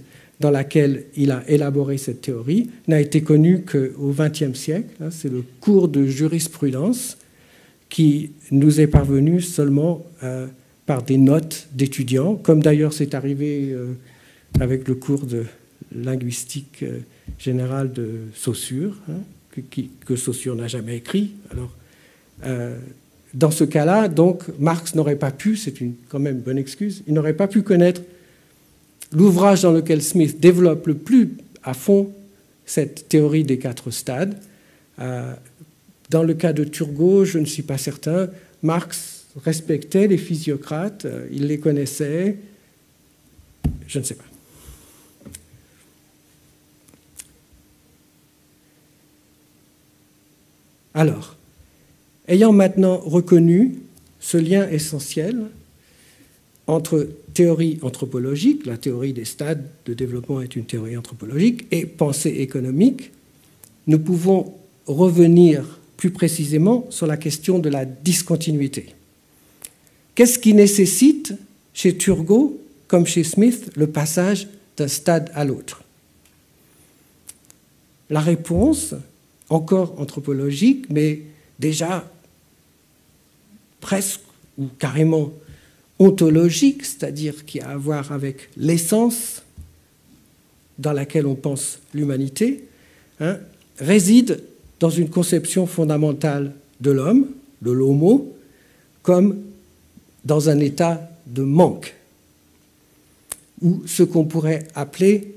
dans laquelle il a élaboré cette théorie n'a été connu qu'au XXe siècle. Hein. C'est le cours de jurisprudence qui nous est parvenu seulement par des notes d'étudiants, comme d'ailleurs c'est arrivé avec le cours de linguistique générale de Saussure, hein, que Saussure n'a jamais écrit. Alors, dans ce cas-là, donc, Marx n'aurait pas pu, c'est quand même une bonne excuse, il n'aurait pas pu connaître l'ouvrage dans lequel Smith développe le plus à fond cette théorie des 4 stades. Dans le cas de Turgot, je ne suis pas certain. Marx respectait les physiocrates, il les connaissait, je ne sais pas. Alors, ayant maintenant reconnu ce lien essentiel entre théorie anthropologique, la théorie des stades de développement est une théorie anthropologique, et pensée économique, nous pouvons revenir plus précisément sur la question de la discontinuité. Qu'est-ce qui nécessite chez Turgot, comme chez Smith, le passage d'un stade à l'autre? La réponse, encore anthropologique, mais déjà presque ou carrément ontologique, c'est-à-dire qui a à voir avec l'essence dans laquelle on pense l'humanité, hein, réside dans une conception fondamentale de l'homme, de l'homo, comme dans un état de manque, ou ce qu'on pourrait appeler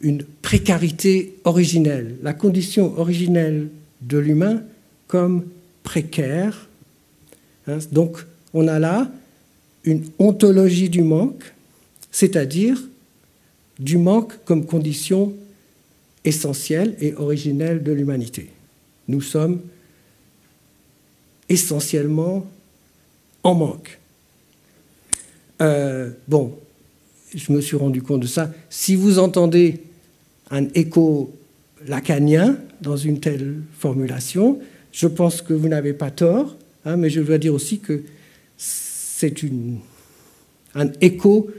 une précarité originelle, la condition originelle de l'humain comme précaire. Hein, donc on a là une ontologie du manque, c'est-à-dire du manque comme condition essentielle et originelle de l'humanité. Nous sommes essentiellement en manque. Bon, je me suis rendu compte de ça. Si vous entendez un écho lacanien dans une telle formulation, je pense que vous n'avez pas tort, hein, mais je dois dire aussi que c'est un écho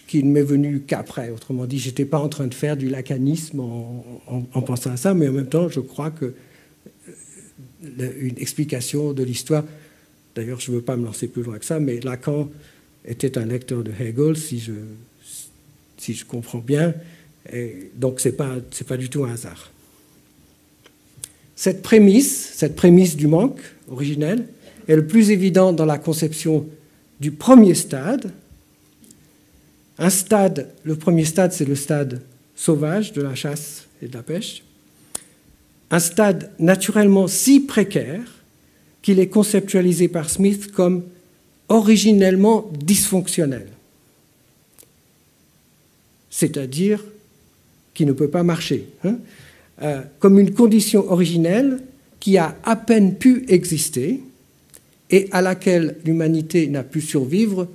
qui ne m'est venu qu'après. Autrement dit, je n'étais pas en train de faire du lacanisme en pensant à ça, mais en même temps, je crois que une explication de l'histoire, d'ailleurs, je ne veux pas me lancer plus loin que ça, mais Lacan était un lecteur de Hegel, si je comprends bien, et donc ce n'est pas du tout un hasard. Cette prémisse du manque originel est le plus évident dans la conception du premier stade. Le premier stade, c'est le stade sauvage de la chasse et de la pêche. Un stade naturellement si précaire qu'il est conceptualisé par Smith comme originellement dysfonctionnel, c'est-à-dire qui ne peut pas marcher, hein, comme une condition originelle qui a à peine pu exister et à laquelle l'humanité n'a pu survivre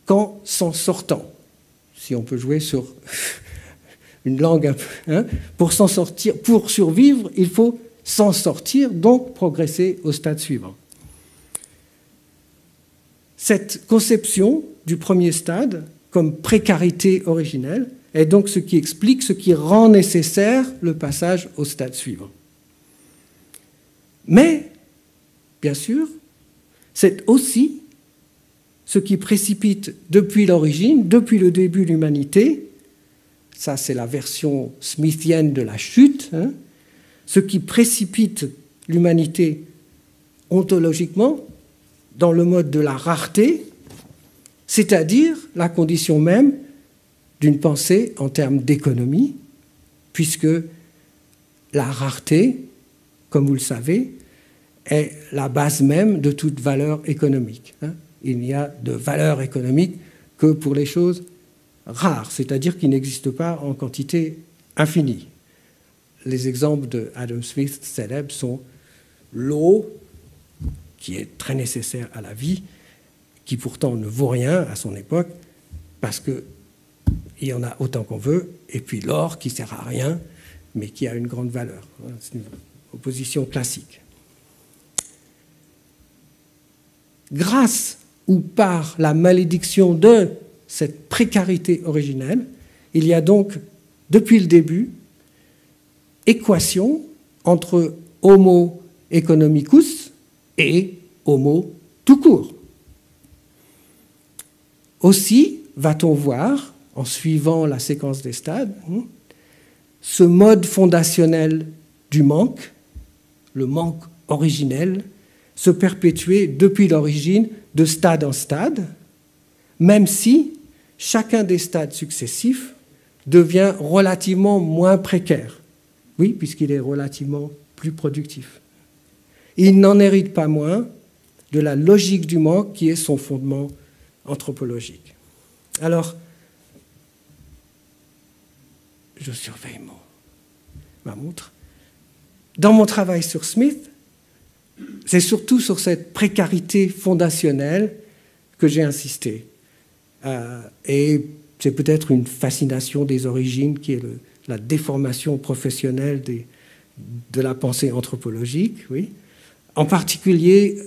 qu'en s'en sortant, si on peut jouer sur une langue un peu, hein, pour s'en sortir, pour survivre, il faut s'en sortir, donc progresser au stade suivant. Cette conception du premier stade comme précarité originelle est donc ce qui explique, ce qui rend nécessaire le passage au stade suivant. Mais, bien sûr, c'est aussi ce qui précipite depuis l'origine, depuis le début de l'humanité, ça c'est la version smithienne de la chute, hein, ce qui précipite l'humanité ontologiquement dans le mode de la rareté, c'est-à-dire la condition même d'une pensée en termes d'économie, puisque la rareté, comme vous le savez, est la base même de toute valeur économique. Il n'y a de valeur économique que pour les choses rares, c'est-à-dire qui n'existent pas en quantité infinie. les exemples de Adam Smith célèbres sont l'eau, qui est très nécessaire à la vie, qui pourtant ne vaut rien à son époque, parce qu'il y en a autant qu'on veut, et puis l'or qui ne sert à rien, mais qui a une grande valeur. C'est une opposition classique. Grâce ou par la malédiction de cette précarité originelle, il y a donc, depuis le début, équation entre homo economicus et homo tout court. Aussi, va-t-on voir, en suivant la séquence des stades, ce mode fondationnel du manque, le manque originel, se perpétuer depuis l'origine de stade en stade, même si chacun des stades successifs devient relativement moins précaire. Oui, puisqu'il est relativement plus productif. Il n'en hérite pas moins de la logique du manque qui est son fondement anthropologique. Alors, je surveille ma montre. Dans mon travail sur Smith, c'est surtout sur cette précarité fondationnelle que j'ai insisté. Et c'est peut-être une fascination des origines qui est la déformation professionnelle de la pensée anthropologique, oui. En particulier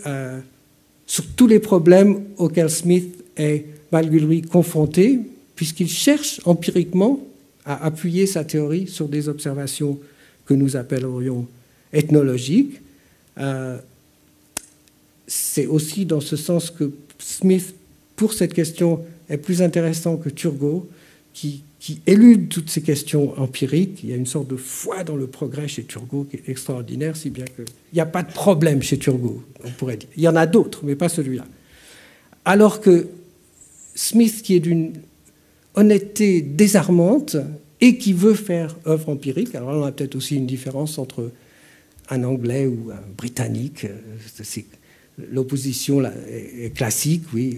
sur tous les problèmes auxquels Smith est malgré lui confronté, puisqu'il cherche empiriquement à appuyer sa théorie sur des observations que nous appellerions ethnologiques. C'est aussi dans ce sens que Smith, pour cette question, est plus intéressant que Turgot, qui élude toutes ces questions empiriques. Il y a une sorte de foi dans le progrès chez Turgot qui est extraordinaire, si bien qu'il n'y a pas de problème chez Turgot, on pourrait dire. Il y en a d'autres, mais pas celui-là. Alors que Smith, qui est d'une honnêteté désarmante et qui veut faire œuvre empirique, alors là, on a peut-être aussi une différence entre un Anglais ou un Britannique. L'opposition est classique, oui.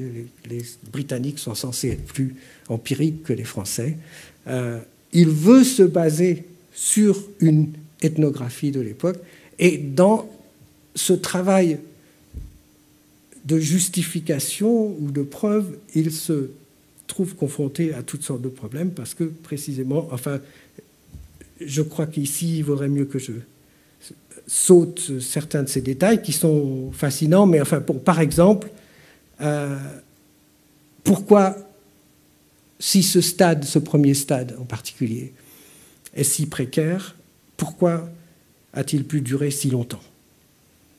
Les Britanniques sont censés être plus empiriques que les Français. Il veut se baser sur une ethnographie de l'époque, et dans ce travail de justification ou de preuve, il se trouve confronté à toutes sortes de problèmes, parce que précisément, enfin, je crois qu'ici, il vaudrait mieux que je saute certains de ces détails qui sont fascinants, mais enfin, par exemple, pourquoi, si ce premier stade en particulier, est si précaire, pourquoi a-t-il pu durer si longtemps?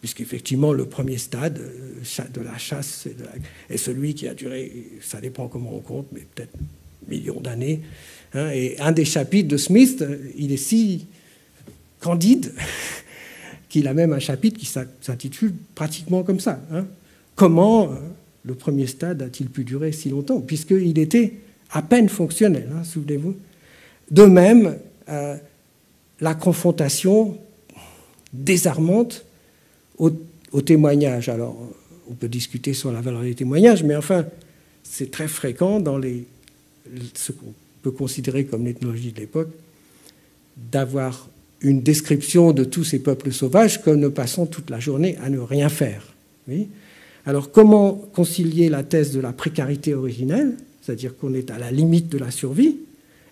Puisqu'effectivement, le premier stade de la chasse est celui qui a duré, ça dépend comment on compte, mais peut-être millions d'années. Hein, et un des chapitres de Smith, il est si candide qu'il a même un chapitre qui s'intitule pratiquement comme ça. Hein. Comment le premier stade a-t-il pu durer si longtemps? Puisqu'il était à peine fonctionnel, hein, souvenez-vous. De même, la confrontation désarmante au témoignage. Alors, on peut discuter sur la valeur des témoignages, mais enfin, c'est très fréquent dans ce qu'on peut considérer comme l'ethnologie de l'époque, d'avoir une description de tous ces peuples sauvages comme ne passant toute la journée à ne rien faire. Oui. Alors, comment concilier la thèse de la précarité originelle, c'est-à-dire qu'on est à la limite de la survie,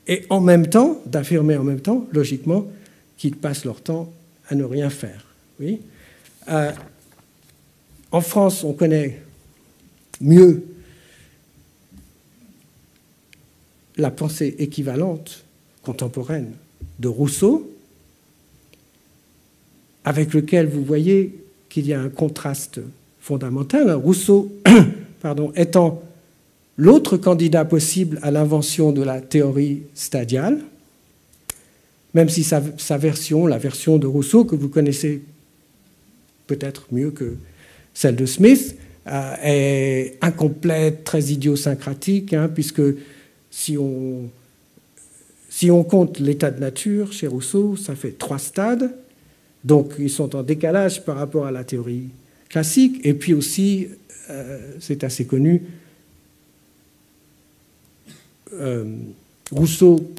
et en même temps, d'affirmer en même temps, logiquement, qu'ils passent leur temps à ne rien faire. Oui. En France, on connaît mieux la pensée équivalente, contemporaine, de Rousseau, avec lequel vous voyez qu'il y a un contraste fondamental. Rousseau, étant l'autre candidat possible à l'invention de la théorie stadiale, même si sa version, la version de Rousseau, que vous connaissez peut-être mieux que celle de Smith, est incomplète, très idiosyncratique, hein, puisque si on compte l'état de nature chez Rousseau, ça fait 3 stades, donc ils sont en décalage par rapport à la théorie classique, et puis aussi, c'est assez connu, Rousseau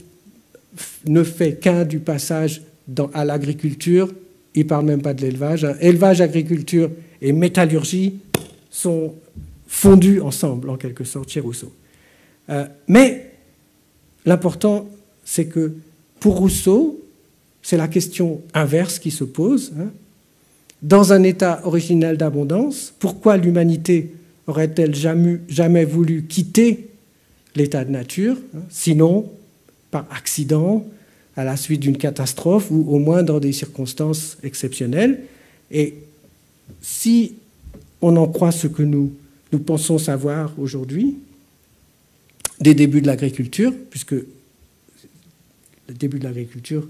ne fait qu'un du passage à l'agriculture, il ne parle même pas de l'élevage. Hein. Élevage, agriculture et métallurgie sont fondus ensemble, en quelque sorte, chez Rousseau. Mais l'important, c'est que pour Rousseau, c'est la question inverse qui se pose. Hein. Dans un état originel d'abondance, pourquoi l'humanité aurait-elle jamais voulu quitter l'état de nature, hein, sinon par accident, à la suite d'une catastrophe ou au moins dans des circonstances exceptionnelles? Et si on en croit ce que nous pensons savoir aujourd'hui, des débuts de l'agriculture, puisque le début de l'agriculture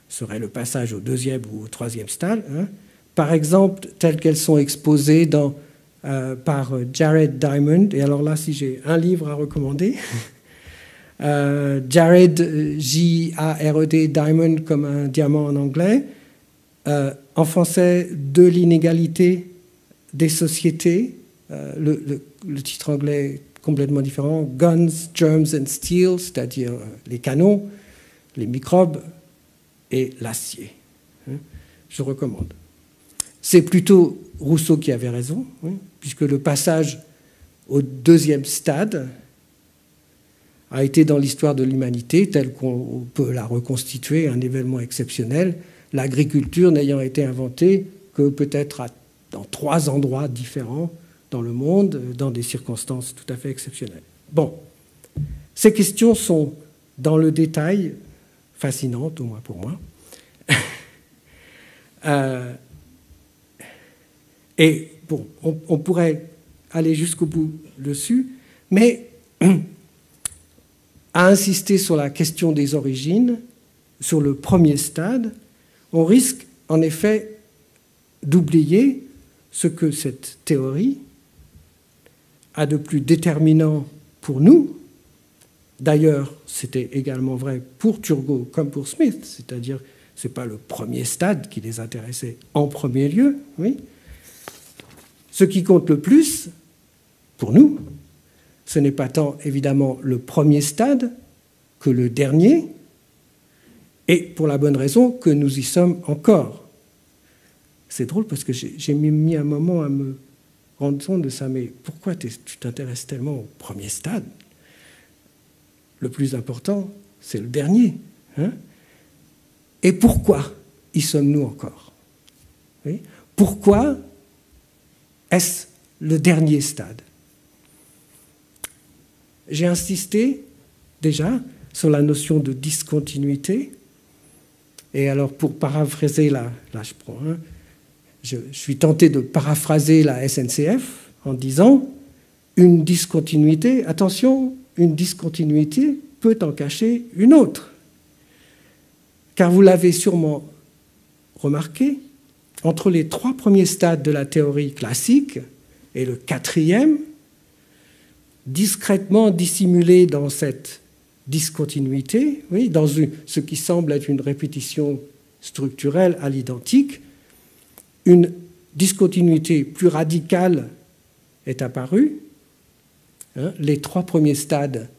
serait le passage au deuxième ou au troisième stade, hein, par exemple, telles qu'elles sont exposées par Jared Diamond. Et alors là, si j'ai un livre à recommander, Jared, J-A-R-E-D, Diamond comme un diamant en anglais, en français, de l'inégalité des sociétés, le titre anglais est complètement différent, Guns, Germs and Steel, c'est-à-dire les canons, les microbes et l'acier. Je recommande. C'est plutôt Rousseau qui avait raison, hein, puisque le passage au deuxième stade a été dans l'histoire de l'humanité, telle qu'on peut la reconstituer, un événement exceptionnel, l'agriculture n'ayant été inventée que peut-être dans 3 endroits différents dans le monde, dans des circonstances tout à fait exceptionnelles. Bon, ces questions sont dans le détail fascinantes, au moins pour moi. Et bon, on pourrait aller jusqu'au bout dessus, mais à insister sur la question des origines, sur le premier stade, on risque en effet d'oublier ce que cette théorie a de plus déterminant pour nous. D'ailleurs, c'était également vrai pour Turgot comme pour Smith, c'est-à-dire ce n'est pas le premier stade qui les intéressait en premier lieu, oui. Ce qui compte le plus, pour nous, ce n'est pas tant évidemment le premier stade que le dernier, et pour la bonne raison que nous y sommes encore. C'est drôle parce que j'ai mis un moment à me rendre compte de ça, mais pourquoi tu t'intéresses tellement au premier stade? Le plus important, c'est le dernier. Hein? Et pourquoi y sommes-nous encore? Oui? Pourquoi est-ce le dernier stade? J'ai insisté déjà sur la notion de discontinuité. Et alors, pour paraphraser, là je prends, hein, je suis tenté de paraphraser la SNCF en disant une discontinuité, attention, une discontinuité peut en cacher une autre. Car vous l'avez sûrement remarqué, entre les 3 premiers stades de la théorie classique et le 4e, discrètement dissimulé dans cette discontinuité, oui, dans ce qui semble être une répétition structurelle à l'identique, une discontinuité plus radicale est apparue. Hein, les 3 premiers stades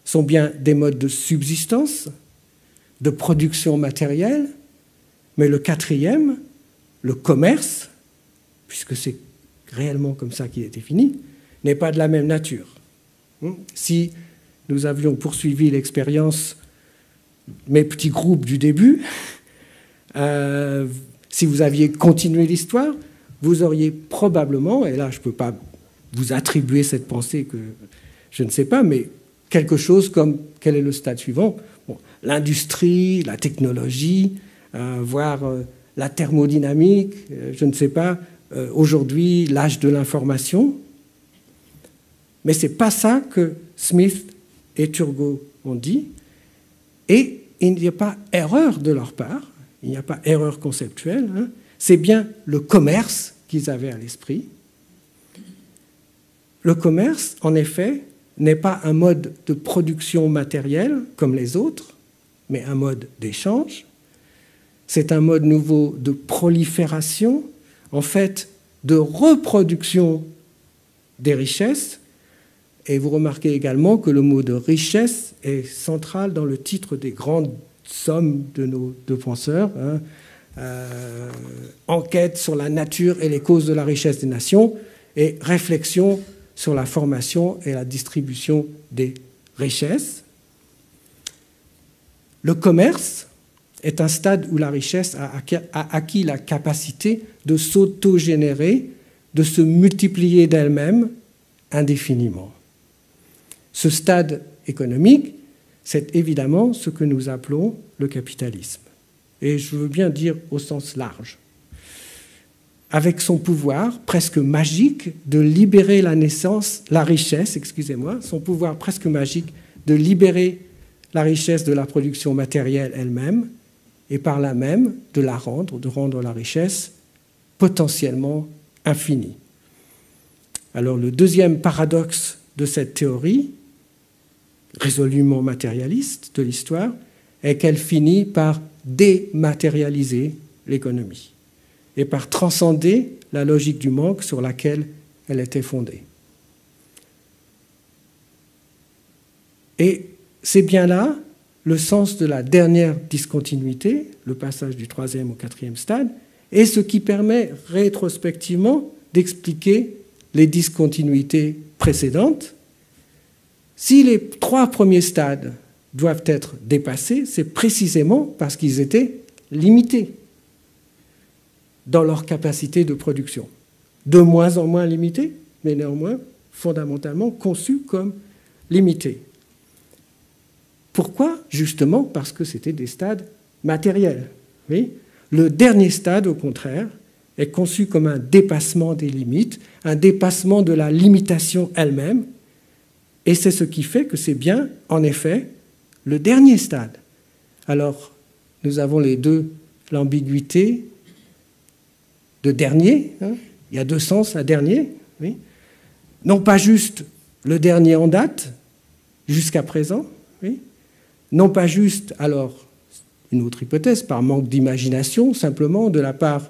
sont bien des modes de subsistance, de production matérielle, mais le 4e, le commerce, puisque c'est réellement comme ça qu'il est défini, n'est pas de la même nature. Si nous avions poursuivi l'expérience, mes petits groupes du début, si vous aviez continué l'histoire, vous auriez probablement, et là je ne peux pas vous attribuer cette pensée que je ne sais pas, mais quelque chose comme, quel est le stade suivant? Bon, l'industrie, la technologie, voire la thermodynamique, je ne sais pas, aujourd'hui l'âge de l'information. Mais ce n'est pas ça que Smith et Turgot ont dit, et il n'y a pas erreur de leur part, il n'y a pas erreur conceptuelle, hein. C'est bien le commerce qu'ils avaient à l'esprit. Le commerce, en effet, n'est pas un mode de production matérielle comme les autres, mais un mode d'échange. C'est un mode nouveau de prolifération, en fait, de reproduction des richesses. Et vous remarquez également que le mot de richesse est central dans le titre des grandes somme de nos deux penseurs, hein, enquête sur la nature et les causes de la richesse des nations, et réflexion sur la formation et la distribution des richesses. Le commerce est un stade où la richesse a acquis la capacité de s'autogénérer, de se multiplier d'elle-même indéfiniment. Ce stade économique, c'est évidemment ce que nous appelons le capitalisme. Et je veux bien dire au sens large. Avec son pouvoir presque magique de libérer la richesse, son pouvoir presque magique de libérer la richesse de la production matérielle elle-même, et par là même de rendre la richesse potentiellement infinie. Alors le deuxième paradoxe de cette théorie, résolument matérialiste de l'histoire, est qu'elle finit par dématérialiser l'économie et par transcender la logique du manque sur laquelle elle était fondée. Et c'est bien là le sens de la dernière discontinuité, le passage du troisième au quatrième stade, et ce qui permet rétrospectivement d'expliquer les discontinuités précédentes. Si les trois premiers stades doivent être dépassés, c'est précisément parce qu'ils étaient limités dans leur capacité de production. De moins en moins limités, mais néanmoins fondamentalement conçus comme limités. Pourquoi ? Justement parce que c'était des stades matériels. Oui ? Le dernier stade, au contraire, est conçu comme un dépassement des limites, un dépassement de la limitation elle-même, et c'est ce qui fait que c'est bien, en effet, le dernier stade. Alors, nous avons les deux, l'ambiguïté de dernier, hein, il y a deux sens à dernier, oui. Non pas juste le dernier en date, jusqu'à présent, oui. Non pas juste, alors, une autre hypothèse, par manque d'imagination, simplement de la part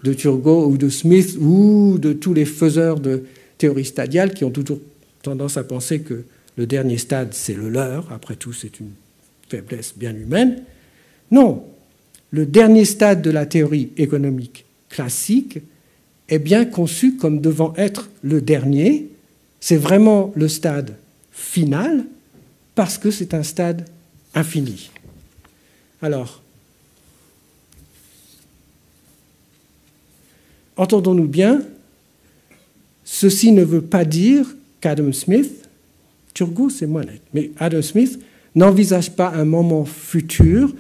de Turgot ou de Smith ou de tous les faiseurs de théorie stadiale qui ont toujours tendance à penser que le dernier stade, c'est le leur. Après tout, c'est une faiblesse bien humaine. Non, le dernier stade de la théorie économique classique est bien conçu comme devant être le dernier. C'est vraiment le stade final parce que c'est un stade infini. Alors, entendons-nous bien, ceci ne veut pas dire qu'Adam Smith, Turgot c'est moins net, mais Adam Smith n'envisage pas un moment futur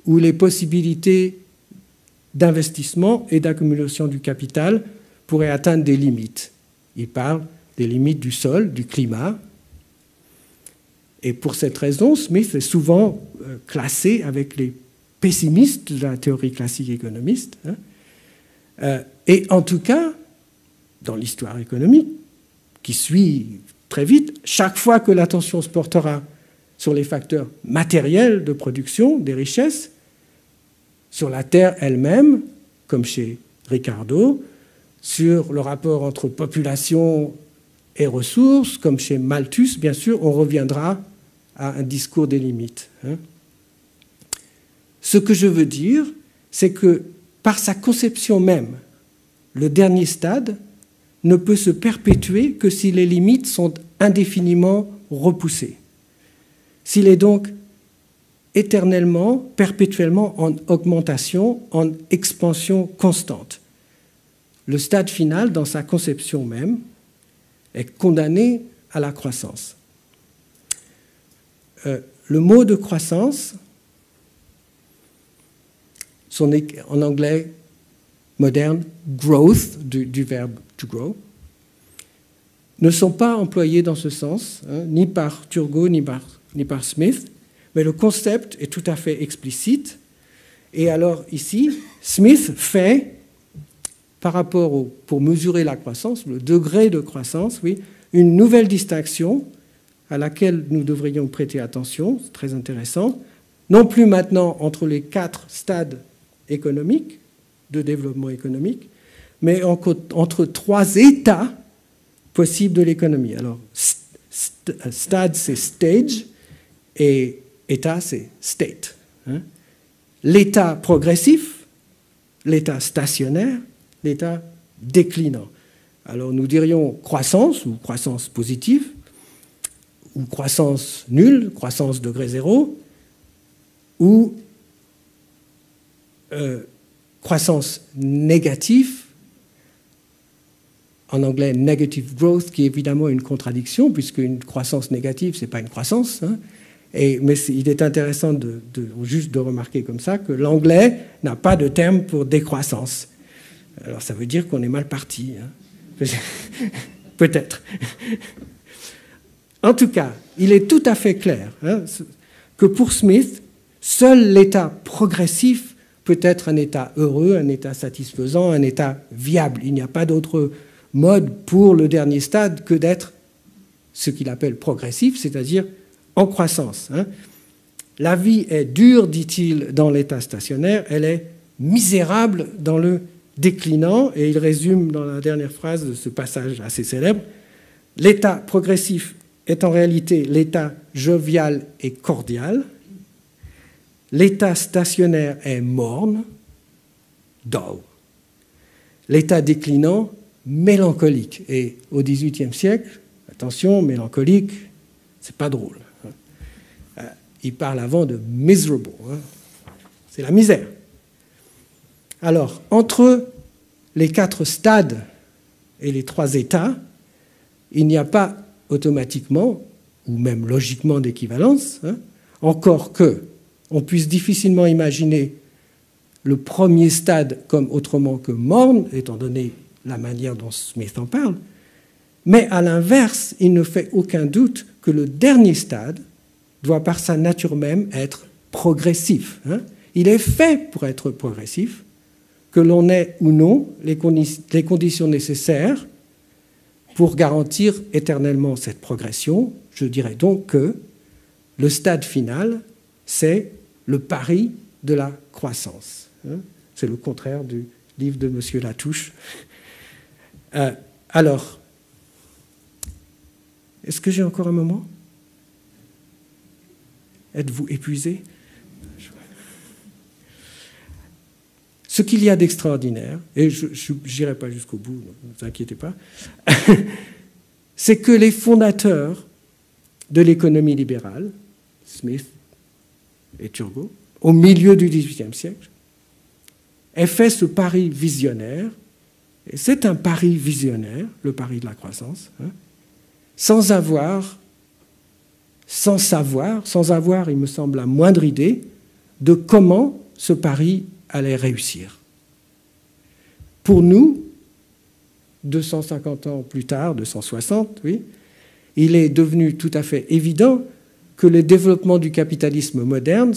où les possibilités d'investissement et d'accumulation du capital pourraient atteindre des limites. Il parle des limites du sol, du climat. Et pour cette raison, Smith est souvent classé avec les pessimistes de la théorie classique économiste. Et en tout cas, dans l'histoire économique, qui suit très vite, chaque fois que l'attention se portera sur les facteurs matériels de production des richesses, sur la terre elle-même, comme chez Ricardo, sur le rapport entre population et ressources, comme chez Malthus, bien sûr, on reviendra à un discours des limites. Ce que je veux dire, c'est que par sa conception même, le dernier stade ne peut se perpétuer que si les limites sont indéfiniment repoussées. S'il est donc éternellement, perpétuellement en augmentation, en expansion constante. Le stade final, dans sa conception même, est condamné à la croissance. Le mot de croissance, en anglais moderne, growth, du verbe to grow, ne sont pas employés dans ce sens, ni par Turgot, ni par Smith, mais le concept est tout à fait explicite. Et alors ici, Smith fait, par rapport pour mesurer la croissance, le degré de croissance, oui, une nouvelle distinction à laquelle nous devrions prêter attention, c'est très intéressant, non plus maintenant entre les 4 stades économiques, de développement économique, mais entre 3 états possibles de l'économie. Alors, stade, c'est stage, et état, c'est state. hein. L'état progressif, l'état stationnaire, l'état déclinant. Alors nous dirions croissance ou croissance positive, ou croissance nulle, croissance degré zéro, ou croissance négative, en anglais negative growth, qui est évidemment une contradiction, puisque une croissance négative, ce n'est pas une croissance, hein. Mais il est intéressant juste de remarquer comme ça que l'anglais n'a pas de terme pour décroissance. Alors ça veut dire qu'on est mal parti, hein. Peut-être. En tout cas, il est tout à fait clair, hein, que pour Smith, seul l'état progressif peut être un état heureux, un état satisfaisant, un état viable. Il n'y a pas d'autre mode pour le dernier stade que d'être ce qu'il appelle progressif, c'est-à-dire en croissance, hein. La vie est dure, dit-il, dans l'état stationnaire, elle est misérable dans le déclinant, et il résume dans la dernière phrase de ce passage assez célèbre, l'état progressif est en réalité l'état jovial et cordial, l'état stationnaire est morne, dull, l'état déclinant, mélancolique. Et au XVIIIe siècle, attention, mélancolique, c'est pas drôle. Il parle avant de miserable, hein. C'est la misère. Alors, entre les 4 stades et les 3 états, il n'y a pas automatiquement, ou même logiquement d'équivalence, hein, encore que on puisse difficilement imaginer le premier stade comme autrement que morne, étant donné la manière dont Smith en parle, mais à l'inverse, il ne fait aucun doute que le dernier stade doit par sa nature même être progressif, hein. Il est fait pour être progressif, que l'on ait ou non les conditions nécessaires pour garantir éternellement cette progression. Je dirais donc que le stade final, c'est le pari de la croissance, hein. C'est le contraire du livre de M. Latouche. Alors, est-ce que j'ai encore un moment ? Êtes-vous épuisé ? Ce qu'il y a d'extraordinaire, et je n'irai pas jusqu'au bout, ne vous inquiétez pas, c'est que les fondateurs de l'économie libérale, Smith et Turgot, au milieu du XVIIIe siècle, aient fait ce pari visionnaire, et c'est un pari visionnaire, le pari de la croissance, hein, sans savoir, il me semble, la moindre idée de comment ce pari allait réussir. Pour nous, 250 ans plus tard, 260, oui, il est devenu tout à fait évident que le développement du capitalisme moderne,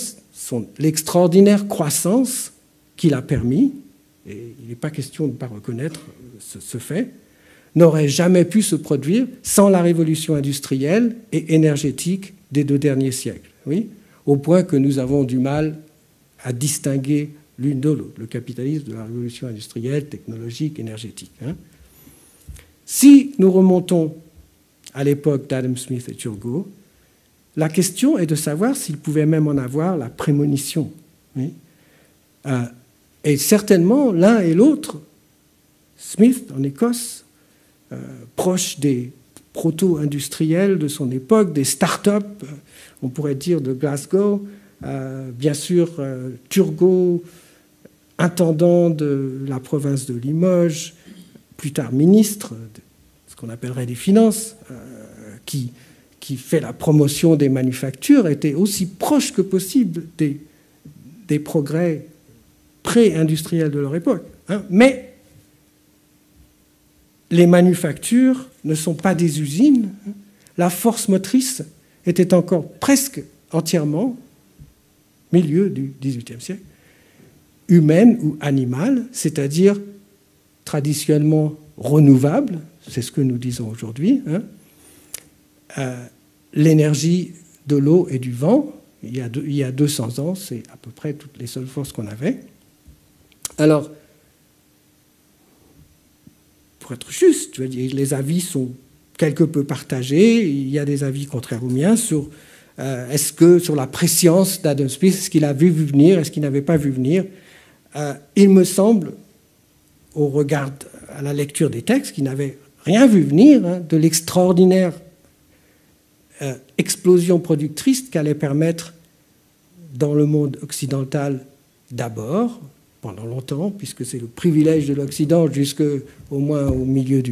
l'extraordinaire croissance qu'il a permis, et il n'est pas question de ne pas reconnaître ce fait, n'aurait jamais pu se produire sans la révolution industrielle et énergétique des 2 derniers siècles, oui, au point que nous avons du mal à distinguer l'une de l'autre, le capitalisme de la révolution industrielle, technologique, énergétique, hein. Si nous remontons à l'époque d'Adam Smith et Turgot, la question est de savoir s'ils pouvaient même en avoir la prémonition, oui. Et certainement, l'un et l'autre, Smith en Écosse, proche des proto-industriels de son époque, des start-up, on pourrait dire de Glasgow, bien sûr Turgot, intendant de la province de Limoges, plus tard ministre, de ce qu'on appellerait des finances, qui fait la promotion des manufactures, était aussi proche que possible des progrès pré-industriels de leur époque, hein. Mais les manufactures ne sont pas des usines. La force motrice était encore presque entièrement, milieu du XVIIIe siècle, humaine ou animale, c'est-à-dire traditionnellement renouvelable, c'est ce que nous disons aujourd'hui, hein. L'énergie de l'eau et du vent, il y a 200 ans, c'est à peu près toutes les seules forces qu'on avait. Alors, pour être juste, je veux dire, les avis sont quelque peu partagés, il y a des avis contraires aux miens sur Est-ce que sur la préscience d'Adam Smith, est-ce qu'il a vu venir, est-ce qu'il n'avait pas vu venir? Il me semble, au regard à la lecture des textes, qu'il n'avait rien vu venir de l'extraordinaire explosion productrice qu'allait permettre dans le monde occidental d'abord, pendant longtemps, puisque c'est le privilège de l'Occident jusqu'au moins au milieu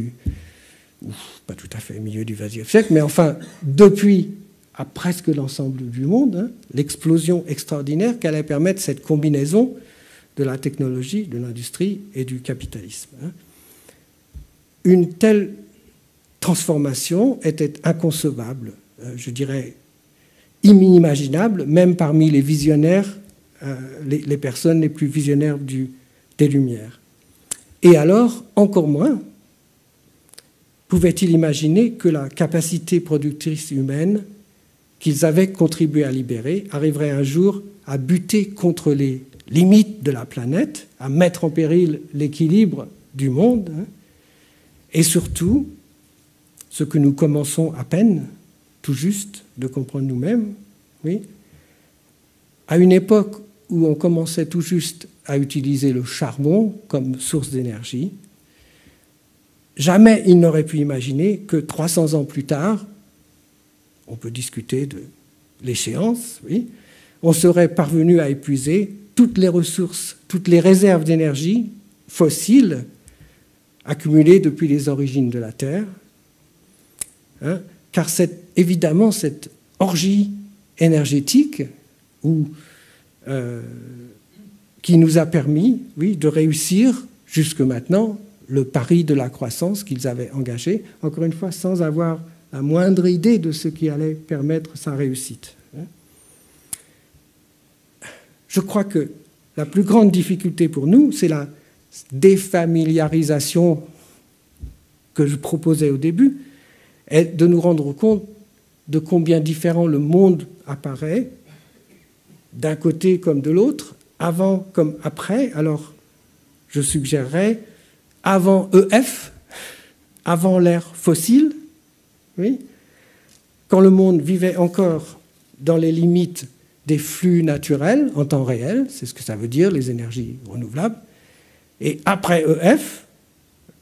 pas tout à fait au milieu du XXe siècle, mais enfin, depuis à presque l'ensemble du monde, l'explosion extraordinaire qu'allait permettre cette combinaison de la technologie, de l'industrie et du capitalisme. Une telle transformation était inconcevable, je dirais inimaginable, même parmi les visionnaires, les personnes les plus visionnaires des Lumières. Et alors, encore moins, pouvait-il imaginer que la capacité productrice humaine qu'ils avaient contribué à libérer arriverait un jour à buter contre les limites de la planète, à mettre en péril l'équilibre du monde, et surtout, ce que nous commençons à peine, tout juste, de comprendre nous-mêmes, oui, à une époque où on commençait tout juste à utiliser le charbon comme source d'énergie, jamais il n'aurait pu imaginer que 300 ans plus tard, on peut discuter de l'échéance, oui, on serait parvenu à épuiser toutes les ressources, toutes les réserves d'énergie fossiles accumulées depuis les origines de la Terre, car évidemment cette orgie énergétique qui nous a permis, oui, de réussir jusque maintenant le pari de la croissance qu'ils avaient engagé, encore une fois sans avoir la moindre idée de ce qui allait permettre sa réussite. Je crois que la plus grande difficulté pour nous, c'est la défamiliarisation que je proposais au début, est de nous rendre compte de combien différent le monde apparaît, d'un côté comme de l'autre, avant comme après. Alors, je suggérerais avant EF, avant l'ère fossile, oui, quand le monde vivait encore dans les limites des flux naturels en temps réel, c'est ce que ça veut dire, les énergies renouvelables, et après EF,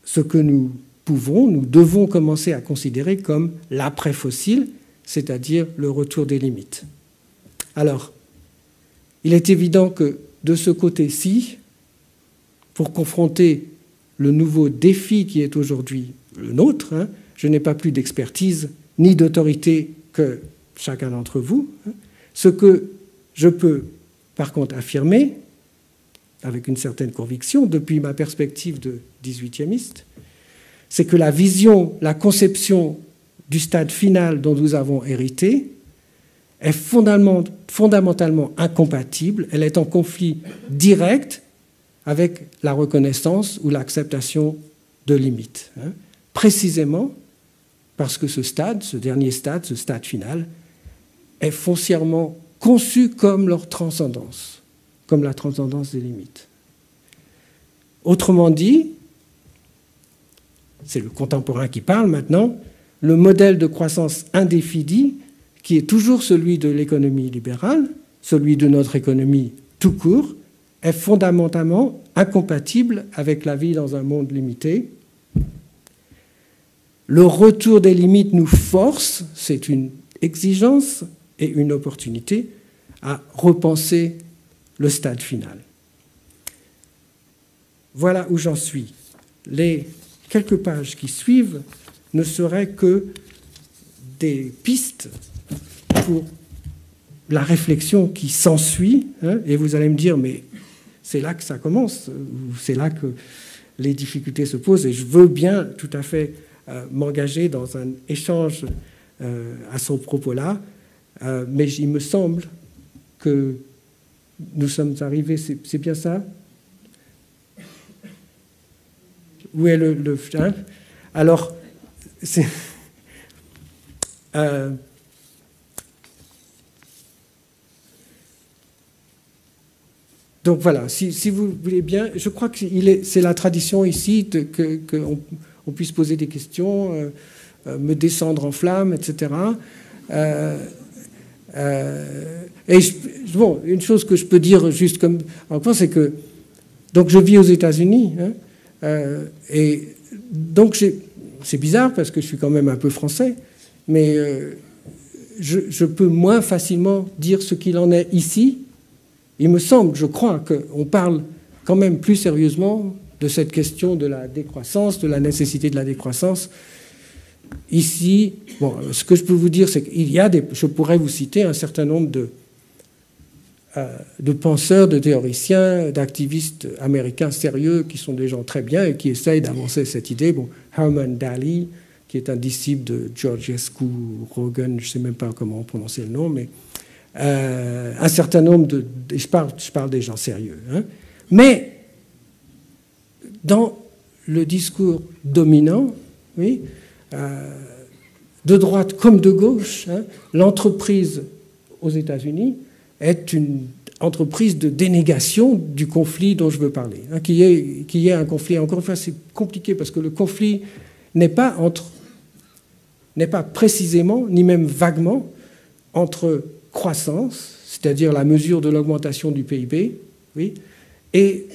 ce que nous devons commencer à considérer comme l'après-fossile, c'est-à-dire le retour des limites. Alors, il est évident que de ce côté-ci, pour confronter le nouveau défi qui est aujourd'hui le nôtre, je n'ai pas plus d'expertise ni d'autorité que chacun d'entre vous. Ce que je peux, par contre, affirmer, avec une certaine conviction, depuis ma perspective de 18e-iste, c'est que la vision, la conception du stade final dont nous avons hérité est fondamentalement incompatible, elle est en conflit direct avec la reconnaissance ou l'acceptation de limites. Précisément parce que ce stade, ce dernier stade, ce stade final, est foncièrement conçu comme leur transcendance, comme la transcendance des limites. Autrement dit, c'est le contemporain qui parle maintenant, le modèle de croissance indéfinie, qui est toujours celui de l'économie libérale, celui de notre économie tout court, est fondamentalement incompatible avec la vie dans un monde limité. Le retour des limites nous force, c'est une exigence et une opportunité, à repenser le stade final. Voilà où j'en suis. Les quelques pages qui suivent ne seraient que des pistes pour la réflexion qui s'ensuit, et vous allez me dire, mais c'est là que ça commence, c'est là que les difficultés se posent, et je veux bien tout à fait m'engager dans un échange à ce propos-là, mais il me semble que nous sommes arrivés, c'est bien ça? Où est le alors, c'est... donc voilà, si vous voulez bien, je crois que c'est la tradition ici qu'on puisse poser des questions, me descendre en flammes, etc. Bon, une chose que je peux dire juste comme enfant, c'est que donc je vis aux États-Unis, hein, et donc c'est bizarre parce que je suis quand même un peu français, mais je peux moins facilement dire ce qu'il en est ici. Il me semble, je crois, qu'on parle quand même plus sérieusement de cette question de la décroissance, de la nécessité de la décroissance. Ici, bon, ce que je peux vous dire, c'est qu'il y a je pourrais vous citer un certain nombre de penseurs, de théoriciens, d'activistes américains sérieux qui sont des gens très bien et qui essayent d'avancer cette idée. Bon, Herman Daly, qui est un disciple de Georgescu Rogan, je ne sais même pas comment prononcer le nom, mais un certain nombre je parle des gens sérieux. Hein. Mais dans le discours dominant, oui, de droite comme de gauche, hein, l'entreprise aux États-Unis est une entreprise de dénégation du conflit dont je veux parler. Hein, qu'il y ait un conflit. Encore une fois, c'est compliqué parce que le conflit n'est pas précisément, ni même vaguement, entre croissance, c'est-à-dire la mesure de l'augmentation du PIB, oui, et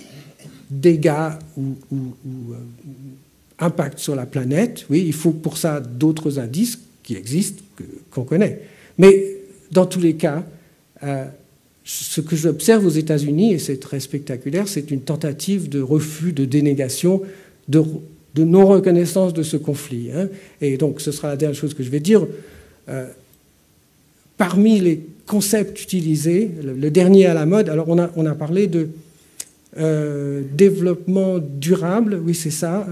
dégâts ou impact sur la planète. Oui, il faut pour ça d'autres indices qui existent, qu'on connaît. Mais dans tous les cas, ce que j'observe aux États-Unis, et c'est très spectaculaire, c'est une tentative de refus, de dénégation, de non-reconnaissance de ce conflit. Hein. Et donc, ce sera la dernière chose que je vais dire. Parmi les concepts utilisés, le dernier à la mode, alors on a parlé de développement durable, oui, c'est ça,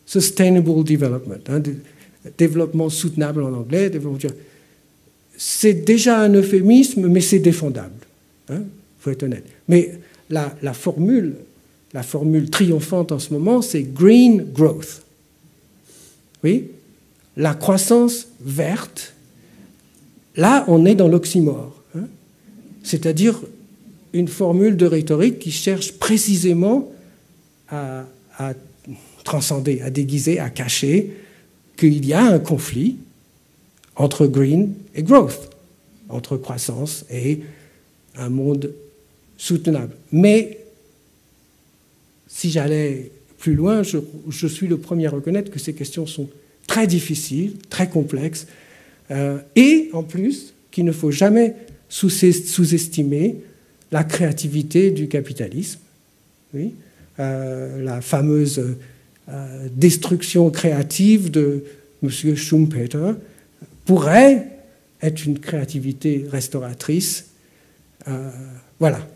sustainable development, hein, développement soutenable en anglais, développement durable. C'est déjà un euphémisme, mais c'est défendable, hein, faut être honnête. Mais la formule triomphante en ce moment, c'est green growth. Oui, la croissance verte. Là, on est dans l'oxymore, hein, c'est-à-dire une formule de rhétorique qui cherche précisément à transcender, à déguiser, à cacher qu'il y a un conflit entre green et growth, entre croissance et un monde soutenable. Mais si j'allais plus loin, je suis le premier à reconnaître que ces questions sont très difficiles, très complexes, et en plus qu'il ne faut jamais sous-estimer la créativité du capitalisme. Oui, la fameuse destruction créative de M. Schumpeter pourrait être une créativité restauratrice. Voilà.